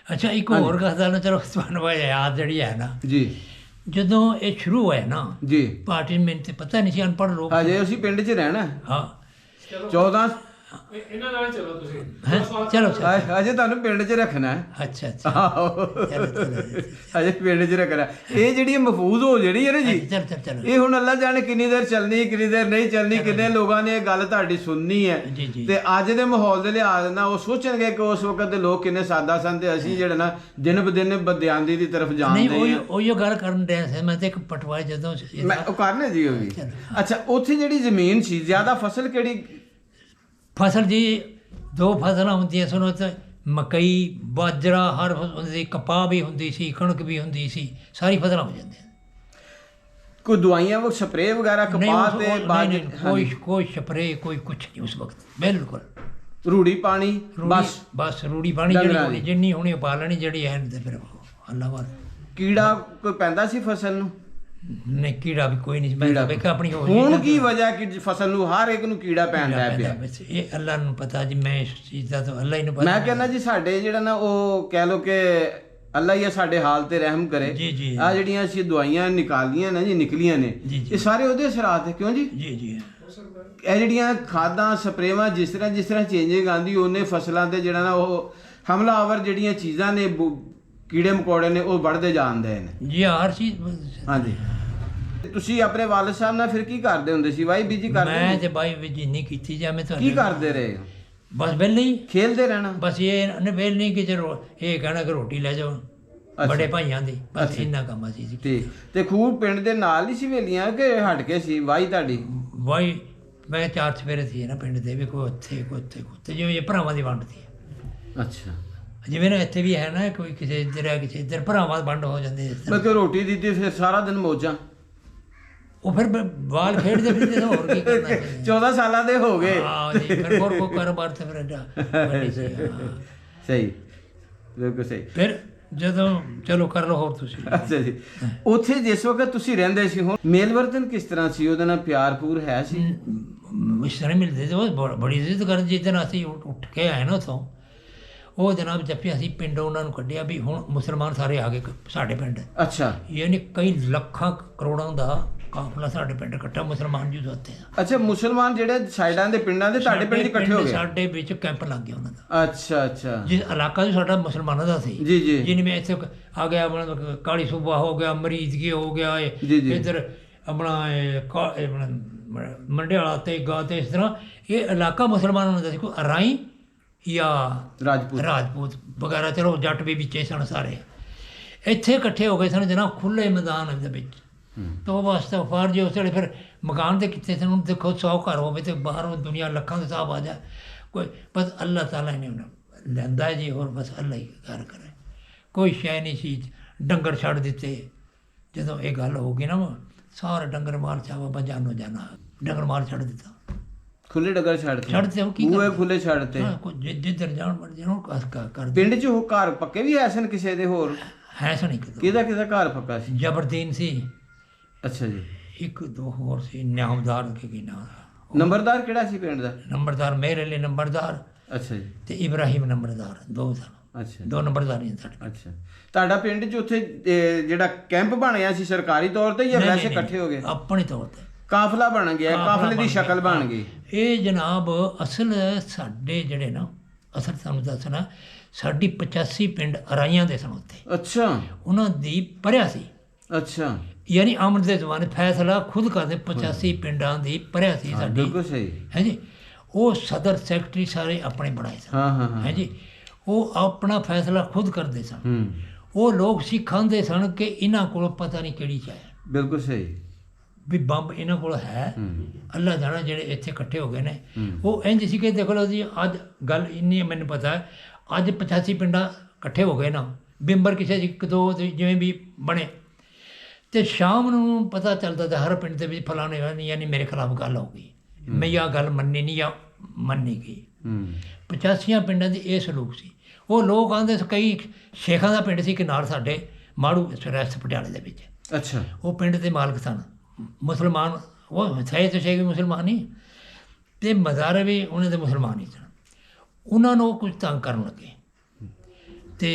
ਅੱਛਾ, ਇੱਕ ਹੋਰ ਗੱਲ ਨਾ, ਚਲੋ ਤੁਹਾਨੂੰ ਯਾਦ ਜਿਹੜੀ ਹੈ ਨਾ ਜੀ, ਜਦੋਂ ਇਹ ਸ਼ੁਰੂ ਹੋਇਆ ਨਾ ਜੀ, ਪਾਰਟੀ ਮੈਨੂੰ ਤੇ ਪਤਾ ਨਹੀਂ ਸੀ, ਅਨਪੜ੍ਹ ਲੋਕ। ਹਜੇ ਅਸੀਂ ਪਿੰਡ 'ਚ ਰਹਿਣਾ। ਹਾਂ 14 ਇਹਨਾਂ ਨਾਲ ਚਲੋ ਤੁਸੀਂ। ਚਲੋ ਅਜੇ ਤੁਹਾਨੂੰ ਪਿੰਡ 'ਚ ਰੱਖਣਾ ਹੈ। ਅੱਛਾ ਅੱਛਾ। ਅਜੇ ਪਿੰਡ 'ਚ ਰੱਖਣਾ। ਇਹ ਜਿਹੜੀ ਮਹਿਫੂਜ਼ ਹੋ ਜਿਹੜੀ ਹੈ ਨਾ ਜੀ, ਚਲੋ ਇਹ ਹੁਣ ਅੱਲਾ ਜਾਣੇ ਕਿੰਨੀ ਦੇਰ ਚੱਲਣੀ, ਕਿੰਨੀ ਦੇਰ ਨਹੀਂ ਚੱਲਣੀ, ਕਿੰਨੇ ਲੋਕਾਂ ਨੇ ਇਹ ਗੱਲ ਤੁਹਾਡੀ ਸੁਣਨੀ ਹੈ। ਤੇ ਅੱਜ ਦੇ ਮਾਹੌਲ ਦੇ ਲਿਹਾਜ਼ ਨਾਲ ਉਹ ਸੋਚਣਗੇ ਕਿ ਉਸ ਵਕਤ ਦੇ ਲੋਕ ਕਿੰਨੇ ਸਾਦਾ ਸਨ ਤੇ ਅਸੀਂ ਜਿਹੜਾ ਨਾ ਦਿਨ ਬ ਦਿਨ ਬਦਿਆਂਦੀ ਦੀ ਤਰਫ ਜਾਂਦੇ ਹਾਂ। ਨਹੀਂ, ਉਹੀ ਗੱਲ ਕਰਨ ਰਿਹਾ ਸੀ ਮੈਂ ਤੇ। ਇੱਕ ਪਟਵਾਰੀ ਜਦੋਂ ਮੈਂ ਉਹ ਕਰਨਾ ਜੀ ਉਹ ਵੀ। ਅੱਛਾ, ਉੱਥੇ ਜਿਹੜੀ ਜ਼ਮੀਨ ਸੀ ਜ਼ਿਆਦਾ ਫਸਲ ਕਿਹੜੀ? ਫਸਲ ਜੀ 2 ਫਸਲਾਂ ਹੁੰਦੀਆਂ ਸਨ ਉੱਥੇ, ਮਕਈ, ਬਾਜਰਾ, ਹਰ ਹੁੰਦੀ ਸੀ, ਕਪਾਹ ਵੀ ਹੁੰਦੀ ਸੀ, ਕਣਕ ਵੀ ਹੁੰਦੀ ਸੀ, ਸਾਰੀ ਫਸਲਾਂ ਹੋ ਜਾਂਦੀਆਂ। ਕੋਈ ਦਵਾਈਆਂ ਵ ਸਪਰੇਅ ਵਗੈਰਾ ਕਪਾਹ ਤੇ ਕੋਈ ਸਪਰੇਅ, ਕੋਈ ਕੁਛ ਨਹੀਂ ਉਸ ਵਕਤ, ਬਿਲਕੁਲ ਰੂੜੀ ਪਾਣੀ, ਬਸ ਰੂੜੀ ਪਾਣੀ ਜਿਹੜੀ ਜਿੰਨੀ ਹੋਣੀ ਪਾ ਲੈਣੀ, ਜਿਹੜੀ ਹੈ ਤੇ ਫਿਰ ਅੱਲਾ ਵਾਰ। ਕੀੜਾ ਕੋਈ ਪੈਂਦਾ ਸੀ ਫਸਲ ਨੂੰ? ਨਹੀਂ, ਕੀੜਾ ਵੀ ਕੋਈ ਨਹੀਂ। ਮੈਂ ਵੇਖਿਆ ਆਪਣੀ ਹੁਣ ਕੀ ਵਜ੍ਹਾ ਕਿ ਫਸਲ ਨੂੰ ਹਰ ਇੱਕ ਨੂੰ ਕੀੜਾ ਪੈਂਦਾ ਪਿਆ? ਇਹ ਅੱਲਾ ਨੂੰ ਪਤਾ ਜੀ, ਮੈਂ ਇਸ ਚੀਜ਼ ਦਾ ਤਾਂ ਅੱਲਾ ਹੀ ਨੂੰ ਪਤਾ। ਮੈਂ ਕਹਿੰਦਾ ਜੀ ਸਾਡੇ ਜਿਹੜਾ ਨਾ ਉਹ ਕਹਿ ਲੋ ਕਿ ਅੱਲਾ ਹੀ ਸਾਡੇ ਹਾਲ ਤੇ ਰਹਿਮ ਕਰੇ। ਜੀ ਜੀ। ਆ ਜਿਹੜੀਆਂ ਅਸੀਂ ਦਵਾਈਆਂ ਨਿਕਾਲੀਆਂ ਨੇ ਜੀ, ਨਿਕਲੀਆਂ ਨੇ, ਇਹ ਸਾਰੇ ਉਹਦੇ ਅਸਰਾਤ ਹੈ। ਕਿਉਂ ਜੀ? ਜੀ ਜੀ। ਇਹ ਜਿਹੜੀਆਂ ਖਾਦਾਂ ਸਪਰੇਵਾਂ ਜਿਸ ਤਰ੍ਹਾਂ ਚੇਂਜਿੰਗ ਆਂਦੀ, ਉਹਨੇ ਫਸਲਾਂ ਤੇ ਜਿਹੜਾ ਨਾ ਉਹ ਹਮਲਾਵਰ ਜਿਹੜੀਆਂ ਚੀਜ਼ਾਂ ਨੇ ਕੀੜੇ ਮਕੌੜੇ ਨੇ ਉਹ ਵੱਢਦੇ ਜਾਂਦੇ ਨੇ ਜੀ ਹਰ ਚੀਜ਼। ਹਾਂਜੀ। ਤੁਸੀਂ ਆਪਣੇ ਵਾਲਿਦ ਸਾਹਿਬ ਨਾਲ ਫਿਰ ਕੀ ਕਰਦੇ ਹੁੰਦੇ ਸੀ? ਵਾਈ ਬੀਜੀ ਕਰਦੇ ਮੈਂ ਤੇ ਬਾਈ ਬੀਜੀ ਨਹੀਂ ਕੀਤੀ ਜਾਂ ਮੈਂ ਕੀ ਕਰਦੇ ਰਹੇ? ਬਸ ਵਿਹਲੇ ਹੀ ਖੇਲਦੇ ਰਹਿਣਾ? ਬਸ ਇਹ ਨੇ ਵੇਲ ਨਹੀਂ ਕਿ ਚਲੋ ਇਹ ਕਹਿਣਾ ਕਿ ਰੋਟੀ ਲੈ ਜਾਓ ਬੜੇ ਭਾਈਆਂ ਦੀ, ਬਸ ਇੰਨਾ ਕੰਮ ਸੀ ਜੀ। ਠੀਕ। ਤੇ ਖੂਹ ਪਿੰਡ ਦੇ ਨਾਲ ਹੀ ਸੀ ਵੇਲੀਆਂ ਕਿ ਹਟ ਕੇ ਸੀ ਵਾਈ ਤੁਹਾਡੀ? ਵਾਈ ਮੈਂ 4 ਚਫੇਰੇ ਸੀ ਨਾ ਪਿੰਡ ਦੇ ਵੀ, ਕੋਈ ਉੱਥੇ ਕੋਈ ਉੱਥੇ ਕੋਈ ਉੱਥੇ, ਜਿਵੇਂ ਭਰਾਵਾਂ ਦੀ ਵੰਡ ਸੀ। ਅੱਛਾ। ਜਿਵੇਂ ਨਾ ਇੱਥੇ ਵੀ ਹੈ ਨਾ, ਕੋਈ ਕਿਸੇ ਇੱਧਰ ਹੈ ਕਿਸੇ ਇੱਧਰ, ਭਰਾਵਾਂ ਦੀ ਵੰਡ ਹੋ ਜਾਂਦੀ ਇਸ ਤਰ੍ਹਾਂ। ਮੈਂ ਕਿ ਰੋਟੀ ਦਿੱਤੀ ਫਿਰ ਸਾਰਾ ਦਿਨ ਮੌਜਾਂ। ਉਹ ਫਿਰ ਬਾਲ ਖੇਡਦੇ ਫਿਰਦੇ ਹੋਰ ਕੀ ਕਰਨਾ ਸੀ। 14 ਸਾਲਾਂ ਦੇ ਹੋ ਗਏ। ਹਾਂ ਜੀ, ਫਿਰ ਹੋਰ ਕੋਈ ਕਾਰੋਬਾਰ ਤੇ ਫਿਰ ਐਡਾ ਨਹੀਂ ਸੀ। ਹਾਂ। ਸਹੀ, ਬਿਲਕੁਲ ਸਹੀ। ਫਿਰ ਜਦੋਂ ਚਲੋ ਕਰ ਲਓ ਹੋਰ ਤੁਸੀਂ। ਅੱਛਾ ਜੀ। ਉੱਥੇ ਜਿਸ ਵਕਤ ਤੁਸੀਂ ਰਹਿੰਦੇ ਸੀ, ਹੁਣ ਮੇਲ ਵਰਤਨ ਕਿਸ ਤਰ੍ਹਾਂ ਸੀ? ਉਹਦੇ ਨਾਲ ਪਿਆਰ ਪੂਰ ਹੈ ਸੀ? ਇਸ ਤਰ੍ਹਾਂ ਮਿਲਦੇ ਸੀ, ਉਹ ਬੜੀ ਇੱਜ਼ਤ ਕਰਦੇ। ਜਿਸ ਦਿਨ ਅਸੀਂ ਉੱਠ ਕੇ ਆਏ ਨਾ ਉੱਥੋਂ, ਉਹ ਜਨਾਬ ਜੱਪੀ ਅਸੀਂ ਪਿੰਡੋਂ ਉਹਨਾਂ ਨੂੰ ਕੱਢਿਆ ਵੀ ਹੁਣ ਮੁਸਲਮਾਨ ਸਾਰੇ ਆ ਗਏ ਸਾਡੇ ਪਿੰਡ। ਅੱਛਾ। ਯਾਨੀ ਕਈ ਲੱਖਾਂ ਕਰੋੜਾਂ ਦਾ ਕਾਫਲਾ ਸਾਡੇ ਪਿੰਡ ਇਕੱਠਾ, ਮੁਸਲਮਾਨ ਜੀ ਉੱਥੇ ਆ। ਅੱਛਾ, ਮੁਸਲਮਾਨ ਜਿਹੜੇ ਸਾਈਡਾਂ ਦੇ ਪਿੰਡਾਂ ਦੇ ਤੁਹਾਡੇ ਪਿੰਡ 'ਚ ਇਕੱਠੇ ਹੋ ਗਏ? ਸਾਡੇ ਵਿੱਚ ਕੈਂਪ ਲੱਗ ਗਿਆ ਉਹਨਾਂ ਦਾ। ਅੱਛਾ ਅੱਛਾ। ਜਿਸ ਇਲਾਕਾ ਜੋ ਸਾਡਾ ਮੁਸਲਮਾਨਾਂ ਦਾ ਸੀ ਜੀ ਜੀ। ਜਿਵੇਂ ਇੱਥੇ ਆ ਗਿਆ ਆਪਣਾ ਕਾਲੀ ਸੂਬਾ ਹੋ ਗਿਆ, ਮਰੀਜ਼ਗੀ ਹੋ ਗਿਆ, ਇੱਧਰ ਆਪਣਾ ਮੰਡਿਆਲਾ ਤੇ ਗਾ ਤੇ, ਇਸ ਤਰ੍ਹਾਂ ਇਹ ਇਲਾਕਾ ਮੁਸਲਮਾਨਾਂ ਦਾ ਸੀ। ਕੋਈ ਅਰਾਈ ਜਾਂ ਰਾਜਪੂਤ ਵਗੈਰਾ, ਚਲੋ ਜੱਟ ਵੀ ਵਿੱਚੇ ਸਨ ਸਾਰੇ, ਇੱਥੇ ਇਕੱਠੇ ਹੋ ਗਏ ਸਨ ਜਨਾਬ ਖੁੱਲ੍ਹੇ ਮੈਦਾਨ ਦੇ ਵਿੱਚ। ਤੋ ਵਾਸਤੇ ਫਾਰ ਜੇ ਉਸ ਵੇਲੇ ਫਿਰ ਮਕਾਨ ਦੇ ਕਿੱਥੇ ਸਨ, ਹੁਣ ਦੇਖੋ 100 ਘਰ ਹੋਵੇ ਤੇ ਬਾਹਰੋਂ ਦੁਨੀਆ ਲੱਖਾਂ ਦੇ ਹਿਸਾਬ ਆ ਜਾ ਕੋਈ, ਬਸ ਅੱਲਾਹ ਤਾਲਾ ਨੇ ਉਹਨੂੰ ਲੈਂਦਾ ਜੀ, ਹੋਰ ਬਸ ਅੱਲਾਹ ਹੀ ਕਰ ਕਰੇ। ਕੋਈ ਸ਼ੈ ਨਹੀਂ ਸੀ। ਡੰਗਰ ਛੱਡ ਦਿੱਤੇ ਜਦੋਂ ਇਹ ਗੱਲ ਹੋ ਗਈ ਨਾ, ਸਾਰਾ ਡੰਗਰ ਮਾਲ ਚਾਵਾ ਜਾਨੋ ਜਾਣਾ, ਡੰਗਰ ਮਾਲ ਛੱਡ ਦਿੱਤਾ। ਖੁੱਲੇ ਡੰਗਰ ਛੱਡਤੇ? ਛੱਡਤੇ ਉਹ ਕੀ ਬੂਹੇ ਖੁੱਲੇ ਛੱਡਤੇ? ਜਿੱਧਰ ਜਾਣ ਮਰ ਜਾਣ ਕਰ। ਪਿੰਡ 'ਚ ਉਹ ਘਰ ਪੱਕੇ ਵੀ ਐ ਸਨ ਕਿਸੇ ਦੇ? ਹੋਰ ਹੈ ਸਨ ਇੱਕ ਦੋ। ਕਿਹਦਾ ਘਰ ਪੱਕਾ ਸੀ? ਜਬਰਦੀਨ ਸੀ। ਅੱਛਾ ਜੀ। ਇੱਕ ਦੋ ਹੋਰ ਸੀ, ਨਿਆਮਦਾਰ ਕੀ ਨਾਮ। ਨੰਬਰਦਾਰ ਕਿਹੜਾ ਸੀ ਪਿੰਡ ਦਾ? ਨੰਬਰਦਾਰ ਮੇਰੇ ਲਈ ਨੰਬਰਦਾਰ। ਅੱਛਾ ਜੀ। ਤੇ ਇਬਰਾਹਿਮ ਨੰਬਰਦਾਰ, ਦੋ ਸਨ। ਅੱਛਾ। 2 ਨੰਬਰਦਾਰ ਹੀ ਸਾਡੇ। ਅੱਛਾ। ਤੁਹਾਡਾ ਪਿੰਡ 'ਚ ਉੱਥੇ ਜਿਹੜਾ ਕੈਂਪ ਬਣਿਆ ਸੀ ਸਰਕਾਰੀ ਤੌਰ ਤੇ ਜਾਂ ਵੈਸੇ ਇਕੱਠੇ ਹੋ ਗਏ? ਆਪਣੇ ਤੌਰ ਤੇ ਕਾਫਲਾ ਬਣ ਗਿਆ, ਕਾਫਲੇ ਦੀ ਸ਼ਕਲ ਬਣ ਗਈ। ਇਹ ਜਨਾਬ ਅਸਲ ਸਾਡੇ ਜਿਹੜੇ ਨਾ, ਅਸਲ ਸਾਨੂੰ ਦੱਸਣਾ, ਸਾਡੀ 85 ਪਿੰਡ ਅਰਾਈਆਂ ਦੇ ਸਨ ਉੱਥੇ। ਅੱਛਾ। ਉਹਨਾਂ ਦੀ ਭਰਿਆ ਸੀ। ਅੱਛਾ। ਯਾਨੀ ਆਮਦ ਦੇ ਜ਼ਮਾਨੇ ਫੈਸਲਾ ਖੁਦ ਕਰਦੇ 85 ਪਿੰਡਾਂ ਦੀ ਭਰਿਆ ਸੀ ਸਾਡੀ। ਬਿਲਕੁਲ ਸਹੀ ਹੈ ਜੀ। ਉਹ ਸਦਰ ਸੈਕਟਰੀ ਸਾਰੇ ਆਪਣੇ ਬਣਾਏ ਸਨ। ਹਾਂ ਹਾਂ ਹਾਂ। ਹੈ ਜੀ। ਉਹ ਆਪਣਾ ਫੈਸਲਾ ਖੁਦ ਕਰਦੇ ਸਨ। ਹੂੰ। ਉਹ ਲੋਕ ਸਿੱਖਾਂਦੇ ਸਨ ਕਿ ਇਹਨਾਂ ਕੋਲ ਪਤਾ ਨਹੀਂ ਕਿਹੜੀ ਚਾਹ ਹੈ। ਬਿਲਕੁਲ ਸਹੀ। ਵੀ ਬੰਬ ਇਹਨਾਂ ਕੋਲ ਹੈ, ਅੱਲਾ ਜਾਣਾ। ਜਿਹੜੇ ਇੱਥੇ ਇਕੱਠੇ ਹੋ ਗਏ ਨੇ ਉਹ ਇੰਝ ਸੀ ਕਿ ਦੇਖ ਲਓ ਜੀ, ਅੱਜ ਗੱਲ ਇੰਨੀ ਮੈਨੂੰ ਪਤਾ ਹੈ, ਅੱਜ 85 ਪਿੰਡਾਂ ਇਕੱਠੇ ਹੋ ਗਏ ਨਾ, ਬਿੰਬਰ ਕਿਸੇ ਇੱਕ ਦੋ ਜਿਵੇਂ ਵੀ ਬਣੇ, ਤੇ ਸ਼ਾਮ ਨੂੰ ਪਤਾ ਚੱਲਦਾ ਤਾਂ ਹਰ ਪਿੰਡ ਦੇ ਵਿੱਚ ਫਲਾਣੇ ਯਾਨੀ ਮੇਰੇ ਖਿਲਾਫ ਗੱਲ ਹੋ ਗਈ, ਮੈਂ ਆਹ ਗੱਲ ਮੰਨੀ ਨਹੀਂ ਜਾਂ ਮੰਨੀ ਗਈ। 85 ਪਿੰਡਾਂ ਦੀ ਇਹ ਸਲੂਕ ਸੀ। ਉਹ ਲੋਕ ਆਉਂਦੇ ਸੀ, ਕਈ ਸ਼ੇਖਾਂ ਦਾ ਪਿੰਡ ਸੀ ਕਿ ਨਾਲ ਸਾਡੇ ਮਾੜੂ ਰੈਸਟ ਪਟਿਆਲੇ ਦੇ ਵਿੱਚ। ਅੱਛਾ। ਉਹ ਪਿੰਡ ਦੇ ਮਾਲਕ ਸਨ ਮੁਸਲਮਾਨ। ਉਹ ਸਹੀ ਤੋਂ ਸ਼ੇਖ ਵੀ ਮੁਸਲਮਾਨ ਹੀ, ਅਤੇ ਮਜ਼ਾਰੇ ਵੀ ਉਹਨਾਂ ਦੇ ਮੁਸਲਮਾਨ ਹੀ ਸਨ। ਉਹਨਾਂ ਨੂੰ ਕੁਝ ਤੰਗ ਕਰਨ ਲੱਗੇ ਅਤੇ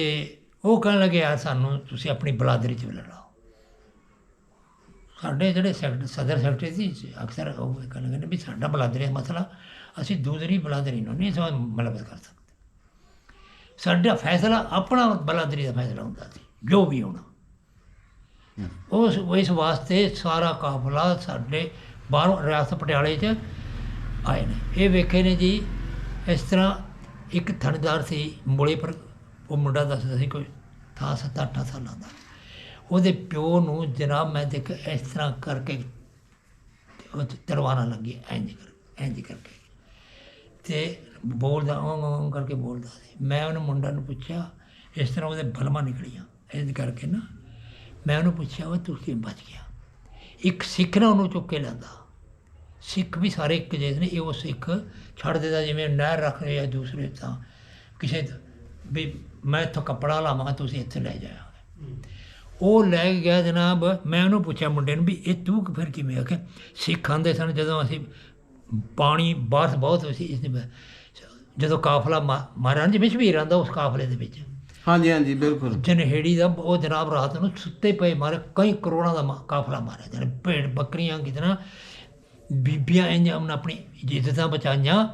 ਉਹ ਕਹਿਣ ਲੱਗੇ ਯਾਰ ਸਾਨੂੰ ਤੁਸੀਂ ਆਪਣੀ ਬਲਾਦਰੀ 'ਚ ਲੜਾਓ। ਸਾਡੇ ਜਿਹੜੇ ਸਦਰ ਸੈਕਟਰੀ ਸੀ ਅਕਸਰ ਉਹ ਕਹਿਣ ਲੱਗੇ ਵੀ ਸਾਡਾ ਬਲਾਦਰੀ ਦਾ ਮਸਲਾ, ਅਸੀਂ ਦੂਸਰੀ ਬਲਾਦਰੀ ਨੂੰ ਨਹੀਂ ਮਲਬਤ ਕਰ ਸਕਦੇ। ਸਾਡਾ ਫੈਸਲਾ ਆਪਣਾ ਬਲਾਦਰੀ ਦਾ ਫੈਸਲਾ ਹੁੰਦਾ ਸੀ, ਜੋ ਵੀ ਹੋਣਾ। ਇਸ ਵਾਸਤੇ ਸਾਰਾ ਕਾਫਲਾ ਸਾਡੇ ਬਾਹਰੋਂ ਰਿਆਸਤ ਪਟਿਆਲੇ 'ਚ ਆਏ ਨੇ। ਇਹ ਵੇਖੇ ਨੇ ਜੀ। ਇਸ ਤਰ੍ਹਾਂ ਇੱਕ ਥਾਣੇਦਾਰ ਸੀ ਮੂਲੇ ਪਰ, ਉਹ ਮੁੰਡਾ ਦੱਸਦਾ ਸੀ ਕੋਈ ਥਾ 7-8 ਸਾਲਾਂ ਦਾ। ਉਹਦੇ ਪਿਓ ਨੂੰ ਜਨਾਬ ਮੈਂ ਦੇਖ ਇਸ ਤਰ੍ਹਾਂ ਕਰਕੇ ਉਹ ਤਲਵਾਰਾਂ ਲੱਗੀ ਇੰਝ ਕਰਕੇ, ਅਤੇ ਬੋਲਦਾ ਓਂ ਕਰਕੇ ਬੋਲਦਾ ਸੀ। ਮੈਂ ਉਹਨੂੰ ਮੁੰਡਾ ਨੂੰ ਪੁੱਛਿਆ, ਇਸ ਤਰ੍ਹਾਂ ਉਹਦੇ ਬਲਮਾਂ ਨਿਕਲੀਆਂ ਇੰਝ ਕਰਕੇ ਨਾ। ਮੈਂ ਉਹਨੂੰ ਪੁੱਛਿਆ ਉਹ ਤੂੰ ਕਿਵੇਂ ਬਚ ਗਿਆ? ਇੱਕ ਸਿੱਖ ਨਾ ਉਹਨੂੰ ਚੁੱਕ ਕੇ ਲੈਂਦਾ। ਸਿੱਖ ਵੀ ਸਾਰੇ ਇੱਕ ਜਿਹੇ ਨੇ। ਇਹ ਉਹ ਸਿੱਖ ਛੱਡ ਦਿੰਦਾ ਜਿਵੇਂ ਨਹਿਰ ਰੱਖ ਲਿਆ ਦੂਸਰੇ ਤਾਂ ਕਿਸੇ ਵੀ ਮੈਂ ਇੱਥੋਂ ਕੱਪੜਾ ਲਾਵਾਂ ਤੁਸੀਂ ਇੱਥੇ ਲੈ ਜਾਇਆ। ਉਹ ਲੈ ਗਿਆ ਜਨਾਬ। ਮੈਂ ਉਹਨੂੰ ਪੁੱਛਿਆ ਮੁੰਡੇ ਨੂੰ ਵੀ ਇਹ ਤੂੰ ਫਿਰ ਕਿਵੇਂ? ਆਖਿਆ ਸਿੱਖ ਆਉਂਦੇ ਸਨ ਜਦੋਂ ਅਸੀਂ ਪਾਣੀ ਬਾਰਿਸ਼ ਬਹੁਤ ਸੀ ਇਸ ਜਦੋਂ ਕਾਫਲਾ ਮਹਾਰਾਜ ਜੀ ਮਸ਼ਹੂਰ ਆਉਂਦਾ ਉਸ ਕਾਫਲੇ ਦੇ ਵਿੱਚ। ਹਾਂਜੀ ਹਾਂਜੀ ਬਿਲਕੁਲ। ਜਨਹੇੜੀ ਦਾ ਉਹ ਜਨਾਬ ਰਾਤ ਨੂੰ ਸੁੱਤੇ ਪਏ ਮਾਰੇ ਕਈ ਕਰੋੜਾਂ ਦਾ ਕਾਫਲਾ ਮਾਰਿਆ। ਜਾਣੀ ਭੇਡ ਬੱਕਰੀਆਂ ਕਿਤਨਾ ਬੀਬੀਆਂ ਇੰਝ ਆਪਣੀ ਇੱਜ਼ਤਾਂ ਬਚਾਈਆਂ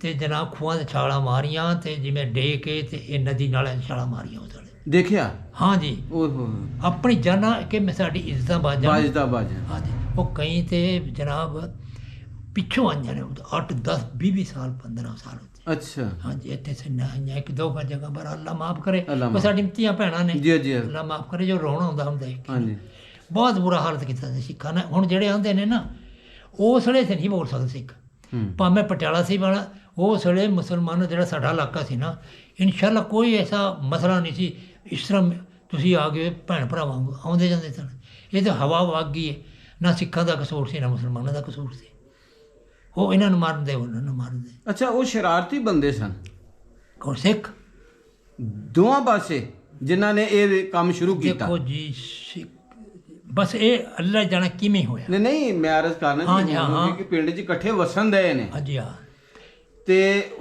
ਤੇ ਜਨਾਬ ਖੂਹਾਂ 'ਤੇ ਛਾਲਾਂ ਮਾਰੀਆਂ ਤੇ ਜਿਵੇਂ ਡੇ ਕੇ ਤੇ ਇਹ ਨਦੀ ਨਾਲਿਆਂ 'ਚ ਛਾਲਾਂ ਮਾਰੀਆਂ ਉਹਦੇ ਦੇਖਿਆ? ਹਾਂ ਜੀ, ਓਹੋ, ਆਪਣੀ ਜਾਨਾਂ ਕਿ ਮੈਂ ਸਾਡੀ ਇੱਜ਼ਤਾਂ ਬਾਜਾਂ ਬਾਜਦਾ ਬਾਜ। ਹਾਂ ਜੀ। ਉਹ ਕਈ ਤੇ ਜਨਾਬ ਪਿੱਛੋਂ ਆਈਆਂ ਨੇ 8 10 20 ਸਾਲ 15 ਸਾਲ ਉੱਤੇ। ਅੱਛਾ ਹਾਂ ਜੀ, ਇੱਥੇ ਸਿੰਨਾ ਆਈਆਂ ਇੱਕ ਦੋ ਜਗ੍ਹਾ ਪਰ ਅੱਲਾ ਮਾਫ ਕਰੇ। ਅੱਲਾ ਉਹ ਮਾਫ਼। ਸਾਡੀ ਧੀਆਂ ਭੈਣਾਂ ਨੇ, ਜੀ ਜੀ। ਅੱਲਾ ਮਾਫ ਕਰੇ। ਜੋ ਰੋਣਾ ਹੁੰਦਾ ਹੁੰਦਾ ਇੱਕ ਹਾਂਜੀ। ਬਹੁਤ ਬੁਰਾ ਹਾਲਤ ਕੀਤਾ ਸੀ ਸਿੱਖਾਂ ਨੇ। ਹੁਣ ਜਿਹੜੇ ਆਉਂਦੇ ਨੇ ਨਾ ਉਸ ਵੇਲੇ ਤੇ ਨਹੀਂ ਬੋਲ ਸਕਦੇ ਸਿੱਖ, ਭਾਵੇਂ ਪਟਿਆਲਾ ਸੀ ਵਾਲਾ ਉਸ ਵੇਲੇ ਮੁਸਲਮਾਨ ਜਿਹੜਾ ਸਾਡਾ ਇਲਾਕਾ ਸੀ ਨਾ, ਇਨਸ਼ਾਅੱਲਾ ਕੋਈ ਐਸਾ ਮਸਲਾ ਨਹੀਂ ਸੀ। ਇਸ ਤਰ੍ਹਾਂ ਤੁਸੀਂ ਆ ਗਏ ਭੈਣ ਭਰਾ ਵਾਂਗੂ ਆਉਂਦੇ ਜਾਂਦੇ ਸਨ। ਇਹ ਤਾਂ ਹਵਾ ਵਗ ਗਈ ਹੈ। ਨਾ ਸਿੱਖਾਂ ਦਾ ਕਸੂਰ ਸੀ ਨਾ ਮੁਸਲਮਾਨਾਂ ਦਾ ਕਸੂਰ ਸੀ। ਉਹ ਇਹਨਾਂ ਨੂੰ ਮਾਰਨ ਦੇ, ਉਹਨਾਂ ਨੂੰ ਮਾਰਨ ਦੇ। ਅੱਛਾ, ਉਹ ਸ਼ਰਾਰਤੀ ਬੰਦੇ ਸਨ ਕੌਣ? ਸਿੱਖ ਦੋਵਾਂ ਪਾਸੇ ਜਿਨ੍ਹਾਂ ਨੇ ਇਹ ਕੰਮ ਸ਼ੁਰੂ ਕੀਤਾ? ਦੇਖੋ ਜੀ, ਬਸ ਇਹ ਅੱਲਾ ਜਾਣੇ ਕਿਵੇਂ ਹੋਇਆ। ਨਹੀਂ ਨਹੀਂ, ਮੈਂ ਅਰਜ਼ ਕਰਨਾ ਹਾਂਜੀ, ਹਾਂ। ਕਿ ਪਿੰਡ 'ਚ ਇਕੱਠੇ ਵਸਣ ਦਏ ਨੇ ਹਾਂਜੀ ਹਾਂ। ਤੇ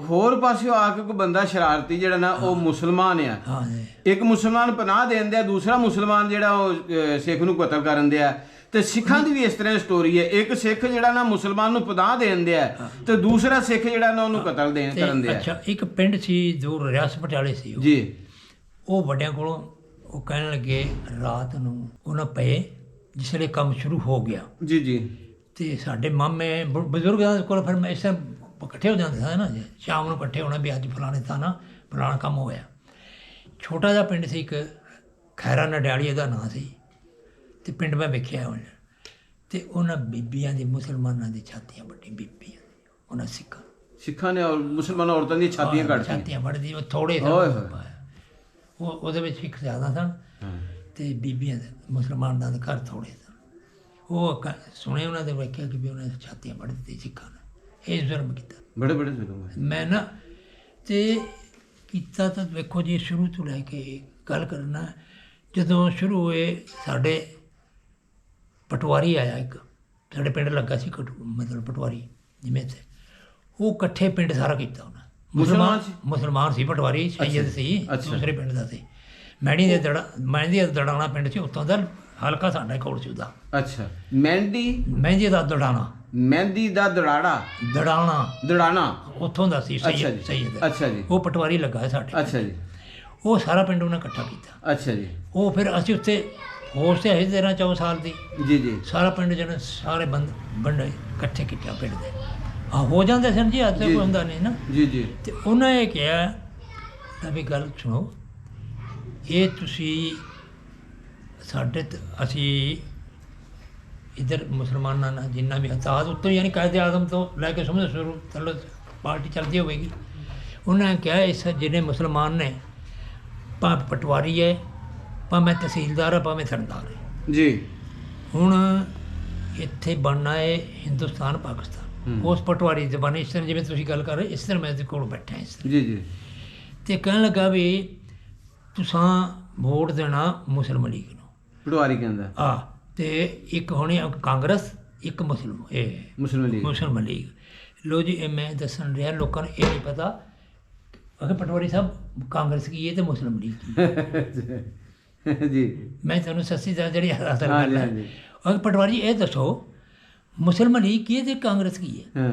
ਹੋਰ ਪਾਸਿਓਂ ਆ ਕੇ ਕੋਈ ਬੰਦਾ ਸ਼ਰਾਰਤੀ ਜਿਹੜਾ ਨਾ ਉਹ ਮੁਸਲਮਾਨ ਆ, ਹਾਂ ਜੀ। ਇੱਕ ਮੁਸਲਮਾਨ ਪਨਾਹ ਦੇਣ ਦਿਆ, ਦੂਸਰਾ ਮੁਸਲਮਾਨ ਜਿਹੜਾ ਉਹ ਸਿੱਖ ਨੂੰ ਕਤਲ ਕਰਨ ਦਿਆ। ਤੇ ਸਿੱਖਾਂ ਦੀ ਵੀ ਇਸ ਤਰ੍ਹਾਂ ਸਟੋਰੀ ਹੈ, ਇੱਕ ਸਿੱਖ ਜਿਹੜਾ ਨਾ ਮੁਸਲਮਾਨ ਨੂੰ ਪਨਾਹ ਦੇਣ ਦਿਆ ਤੇ ਦੂਸਰਾ ਸਿੱਖ ਜਿਹੜਾ ਨਾ ਉਹਨੂੰ ਕਤਲ ਕਰਨ ਦਿਆ। ਅੱਛਾ, ਇੱਕ ਪਿੰਡ ਸੀ ਦੂਰ ਰਿਆਸਤ ਪਟਿਆਲੇ ਸੀ ਉਹ। ਜੀ। ਉਹ ਵੱਡਿਆਂ ਕੋਲੋਂ ਉਹ ਕਹਿਣ ਲੱਗੇ ਰਾਤ ਨੂੰ ਉਹਨਾਂ ਪਏ ਜਿਸ ਵੇਲੇ ਕੰਮ ਸ਼ੁਰੂ ਹੋ ਗਿਆ। ਜੀ ਜੀ। ਤੇ ਸਾਡੇ ਮਾਮੇ ਬਜ਼ੁਰਗਾਂ ਕੋਲ ਫਿਰ ਮੈਂ ਇਸ ਤਰ੍ਹਾਂ ਇਕੱਠੇ ਹੋ ਜਾਂਦੇ ਸਨ ਨਾ ਜੀ, ਸ਼ਾਮ ਨੂੰ ਇਕੱਠੇ ਹੋਣਾ ਵੀ ਅੱਜ ਫਲਾਣੇ ਥਾਂ ਨਾ ਫਲਾਣਾ ਕੰਮ ਹੋਇਆ। ਛੋਟਾ ਜਿਹਾ ਪਿੰਡ ਸੀ, ਇੱਕ ਖੈਰਾ ਨਡਿਆਲੀ ਦਾ ਨਾਂ ਸੀ। ਤੇ ਪਿੰਡ ਮੈਂ ਵੇਖਿਆ ਹੁਣ, ਤੇ ਉਹਨਾਂ ਬੀਬੀਆਂ ਦੀ, ਮੁਸਲਮਾਨਾਂ ਦੀ ਛਾਤੀਆਂ ਵੱਡੀ ਬੀਬੀਆਂ ਉਹਨਾਂ ਸਿੱਖਾਂ ਨੇ ਔਰ ਮੁਸਲਮਾਨ ਔਰਤਾਂ ਦੀ ਛਾਤੀਆਂ ਕੱਢਤੀਆਂ। ਛਾਤੀਆਂ ਵੱਢਦੀ। ਉਹ ਥੋੜੇ ਓਏ ਸਨ, ਉਹ ਉਹਦੇ ਵਿੱਚ ਸਿੱਖ ਜ਼ਿਆਦਾ ਸਨ ਤੇ ਬੀਬੀਆਂ ਦੇ ਮੁਸਲਮਾਨ ਦਾ ਘਰ ਥੋੜੇ ਸਨ। ਉਹ ਸੁਣੇ ਉਹਨਾਂ ਦੇ ਵੇਖਿਆ ਕਿ ਵੀ ਉਹਨਾਂ ਦੀ ਛਾਤੀਆਂ ਵੱਢ ਦਿੱਤੀ ਸਿੱਖਾਂ ਨੇ। ਇਹ ਜ਼ੁਲਮ ਕੀਤਾ, ਬੜੇ ਬੜੇ ਜ਼ੁਲਮ। ਮੈਂ ਨਾ ਤੇ ਕੀਤਾ ਤਾਂ ਵੇਖੋ ਜੀ ਸ਼ੁਰੂ ਤੋਂ ਲੈ ਕੇ ਗੱਲ ਕਰਨਾ। ਜਦੋਂ ਸ਼ੁਰੂ ਹੋਏ ਸਾਡੇ ਪਟਵਾਰੀ ਆਇਆ, ਇੱਕ ਸਾਡੇ ਪਿੰਡ ਲੱਗਾ ਸੀ ਮਤਲਬ ਪਟਵਾਰੀ ਜਿਵੇਂ ਤੇ ਉਹ ਇਕੱਠੇ ਪਿੰਡ ਸਾਰਾ ਕੀਤਾ ਉਹਨਾਂ। ਮੁਸਲਮਾਨ ਸੀ ਪਟਵਾਰੀ, ਸੈਯਦ ਸੀ, ਦੂਸਰੇ ਪਿੰਡ ਦਾ ਸੀ। ਮਹਿੰਦੀ ਦੇ ਦੜਾਣਾ ਪਿੰਡ ਸੀ, ਉੱਥੋਂ ਦਾ ਹਲਕਾ ਸਾਡਾ ਕੋਲ ਸੀ ਉਹਦਾ। ਅੱਛਾ, ਮਹਿੰਦੀ ਦਾ ਦੜਾਣਾ, ਮਹਿੰਦੀ ਦਾ ਦੜਾਣਾ ਉੱਥੋਂ ਦਾ ਸੀ ਸੈਯਦ। ਅੱਛਾ ਜੀ। ਉਹ ਪਟਵਾਰੀ ਲੱਗਾ ਹੈ ਸਾਡੇ। ਅੱਛਾ ਜੀ। ਉਹ ਸਾਰਾ ਪਿੰਡ ਉਹਨੇ ਇਕੱਠਾ ਕੀਤਾ। ਅੱਛਾ ਜੀ। ਉਹ ਫਿਰ ਅਸੀਂ ਉੱਤੇ ਹੋਸ਼ ਤੇ ਆਏ 13-14 ਸਾਲ ਦੀ। ਜੀ ਜੀ। ਸਾਰਾ ਪਿੰਡ ਜਿਹਨੇ ਸਾਰੇ ਬੰਦੇ ਇਕੱਠੇ ਕੀਤੇ ਪਿੰਡ ਦੇ। ਹੋ ਜਾਂਦੇ ਸਨ ਜੀ, ਅੱਜ ਕੋਈ ਹੁੰਦਾ ਨਹੀਂ ਨਾ। ਜੀ ਜੀ। ਤੇ ਉਹਨਾਂ ਇਹ ਕਿਹਾ ਤਾਂ ਵੀ ਗੱਲ ਸੁਣੋ, ਇਹ ਤੁਸੀਂ ਸਾਡੇ ਅਸੀਂ ਇੱਧਰ ਮੁਸਲਮਾਨਾਂ ਨਾਲ ਜਿੰਨਾ ਵੀ ਹਤਾਦ ਉੱਤੋਂ ਯਾਨੀ ਕਾਇਦੇ ਆਜ਼ਮ ਤੋਂ ਲੈ ਕੇ ਸਮਝ ਸ਼ੁਰੂ ਥੱਲੇ ਪਾਰਟੀ ਚੱਲਦੀ ਹੋਵੇਗੀ। ਉਹਨਾਂ ਨੇ ਕਿਹਾ ਇਸ ਜਿਹੜੇ ਮੁਸਲਮਾਨ ਨੇ, ਭਾਵੇਂ ਪਟਵਾਰੀ ਹੈ, ਭਾਵੇਂ ਤਹਿਸੀਲਦਾਰ ਹੈ, ਭਾਵੇਂ ਸਰਦਾਰ ਹੈ ਜੀ, ਹੁਣ ਇੱਥੇ ਬਣਨਾ ਹੈ ਹਿੰਦੁਸਤਾਨ ਪਾਕਿਸਤਾਨ। ਉਸ ਪਟਵਾਰੀ ਦੀ ਜ਼ਬਾਨੀ ਇਸ ਤਰ੍ਹਾਂ ਜਿਵੇਂ ਤੁਸੀਂ ਗੱਲ ਕਰ ਰਹੇ, ਇਸ ਤਰ੍ਹਾਂ ਮੈਂ ਇਹਦੇ ਕੋਲ ਬੈਠਾ ਇਸ ਤਰ੍ਹਾਂ। ਜੀ ਜੀ। ਤੇ ਕਹਿਣ ਲੱਗਾ ਵੀ ਤੁਸਾਂ ਵੋਟ ਦੇਣਾ ਮੁਸਲਿਮ ਲੀਗ ਨੂੰ। ਪਟਵਾਰੀ ਕਹਿੰਦਾ ਤੇ ਇੱਕ ਹੋਣੀ ਕਾਂਗਰਸ, ਇੱਕ ਮੁਸਲਿਮ ਲੀਗ। ਲੋ ਜੀ, ਇਹ ਮੈਂ ਦੱਸਣ ਰਿਹਾ, ਲੋਕਾਂ ਨੂੰ ਇਹ ਨਹੀਂ ਪਤਾ ਅਗਰ ਪਟਵਾਰੀ ਸਾਹਿਬ ਕਾਂਗਰਸ ਕੀ ਹੈ ਤੇ ਮੁਸਲਿਮ ਲੀਗ ਕੀ ਜੀ। ਮੈਂ ਤੁਹਾਨੂੰ ਸੱਚੀ ਦਾ ਜਿਹੜੀ ਅਸਲ ਗੱਲ ਹੈ, ਅਗਰ ਪਟਵਾਰੀ ਇਹ ਦੱਸੋ ਮੁਸਲਿਮ ਲੀਗ ਕੀ ਹੈ ਤੇ ਕਾਂਗਰਸ ਕੀ ਹੈ।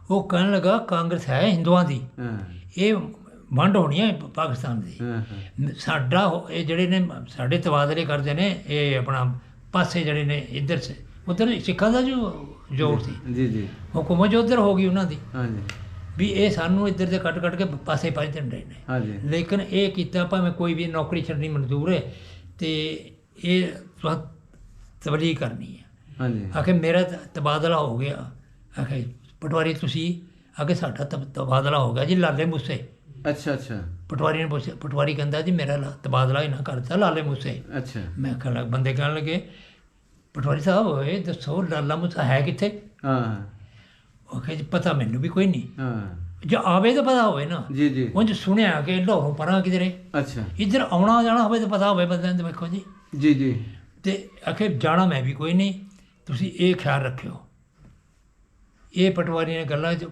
ਉਹ ਕਹਿਣ ਲੱਗਾ ਕਾਂਗਰਸ ਹੈ ਹਿੰਦੂਆਂ ਦੀ, ਇਹ ਵੰਡ ਹੋਣੀ ਹੈ ਪਾਕਿਸਤਾਨ ਦੀ। ਸਾਡਾ ਇਹ ਜਿਹੜੇ ਨੇ ਸਾਡੇ ਤਬਾਦਲੇ ਕਰਦੇ ਨੇ, ਇਹ ਆਪਣਾ ਪਾਸੇ ਜਿਹੜੇ ਨੇ ਇੱਧਰ ਸੇ ਉੱਧਰ ਸਿੱਖਾਂ ਦਾ ਜੋ ਜ਼ੋਰ ਸੀ। ਜੀ ਜੀ। ਹੁਕੂਮਤ ਜੋ ਉੱਧਰ ਹੋ ਗਈ ਉਹਨਾਂ ਦੀ, ਹਾਂਜੀ, ਵੀ ਇਹ ਸਾਨੂੰ ਇੱਧਰ ਦੇ ਕੱਟ ਕੇ ਪਾਸੇ ਪਾਈ ਦਿੰਦੇ ਨੇ। ਹਾਂਜੀ। ਲੇਕਿਨ ਇਹ ਕੀਤਾ ਭਾਵੇਂ ਕੋਈ ਵੀ ਨੌਕਰੀ ਛੱਡਣੀ ਮਨਜ਼ੂਰ ਹੈ ਤੇ ਇਹ ਤਬਲੀਗ ਕਰਨੀ ਹੈ। ਹਾਂਜੀ। ਆਖੇ ਮੇਰਾ ਤਬਾਦਲਾ ਹੋ ਗਿਆ, ਆਖੇ ਪਟਵਾਰੀ ਤੁਸੀਂ, ਆਖੇ ਸਾਡਾ ਤਬਾਦਲਾ ਹੋ ਗਿਆ ਜੀ ਲਾਲੇ ਮੂਸੇ। ਅੱਛਾ ਅੱਛਾ। ਪਟਵਾਰੀ ਨੇ ਪੁੱਛਿਆ, ਪਟਵਾਰੀ ਕਹਿੰਦਾ ਜੀ ਮੇਰਾ ਤਬਾਦਲਾ ਹੀ ਨਾ ਕਰਤਾ ਲਾਲੇ ਮੂਸੇ। ਅੱਛਾ। ਮੈਂ ਬੰਦੇ ਕਹਿਣ ਲੱਗੇ ਪਟਵਾਰੀ ਸਾਹਿਬ ਹੋਏ ਦੱਸੋ ਲਾਲਾ ਮੂਸਾ ਹੈ ਕਿੱਥੇ। ਆਖੇ ਜੀ ਪਤਾ ਮੈਨੂੰ ਵੀ ਕੋਈ ਨਹੀਂ। ਜੇ ਆਵੇ ਤਾਂ ਪਤਾ ਹੋਵੇ ਨਾ। ਜੀ ਜੀ। ਉਂਝ ਸੁਣਿਆ ਕਿ ਲਾਹੌਰੋਂ ਪਰਾਂ ਕਿਧਰੇ। ਅੱਛਾ। ਇੱਧਰ ਆਉਣਾ ਜਾਣਾ ਹੋਵੇ ਤਾਂ ਪਤਾ ਹੋਵੇ ਬੰਦਿਆਂ ਨੂੰ। ਵੇਖੋ ਜੀ। ਜੀ ਜੀ। ਤੇ ਆਖੇ ਜਾਣਾ ਮੈਂ ਵੀ ਕੋਈ ਨਹੀਂ, ਤੁਸੀਂ ਇਹ ਖਿਆਲ ਰੱਖਿਓ। ਇਹ ਪਟਵਾਰੀ ਨੇ ਗੱਲਾਂ ਜੋ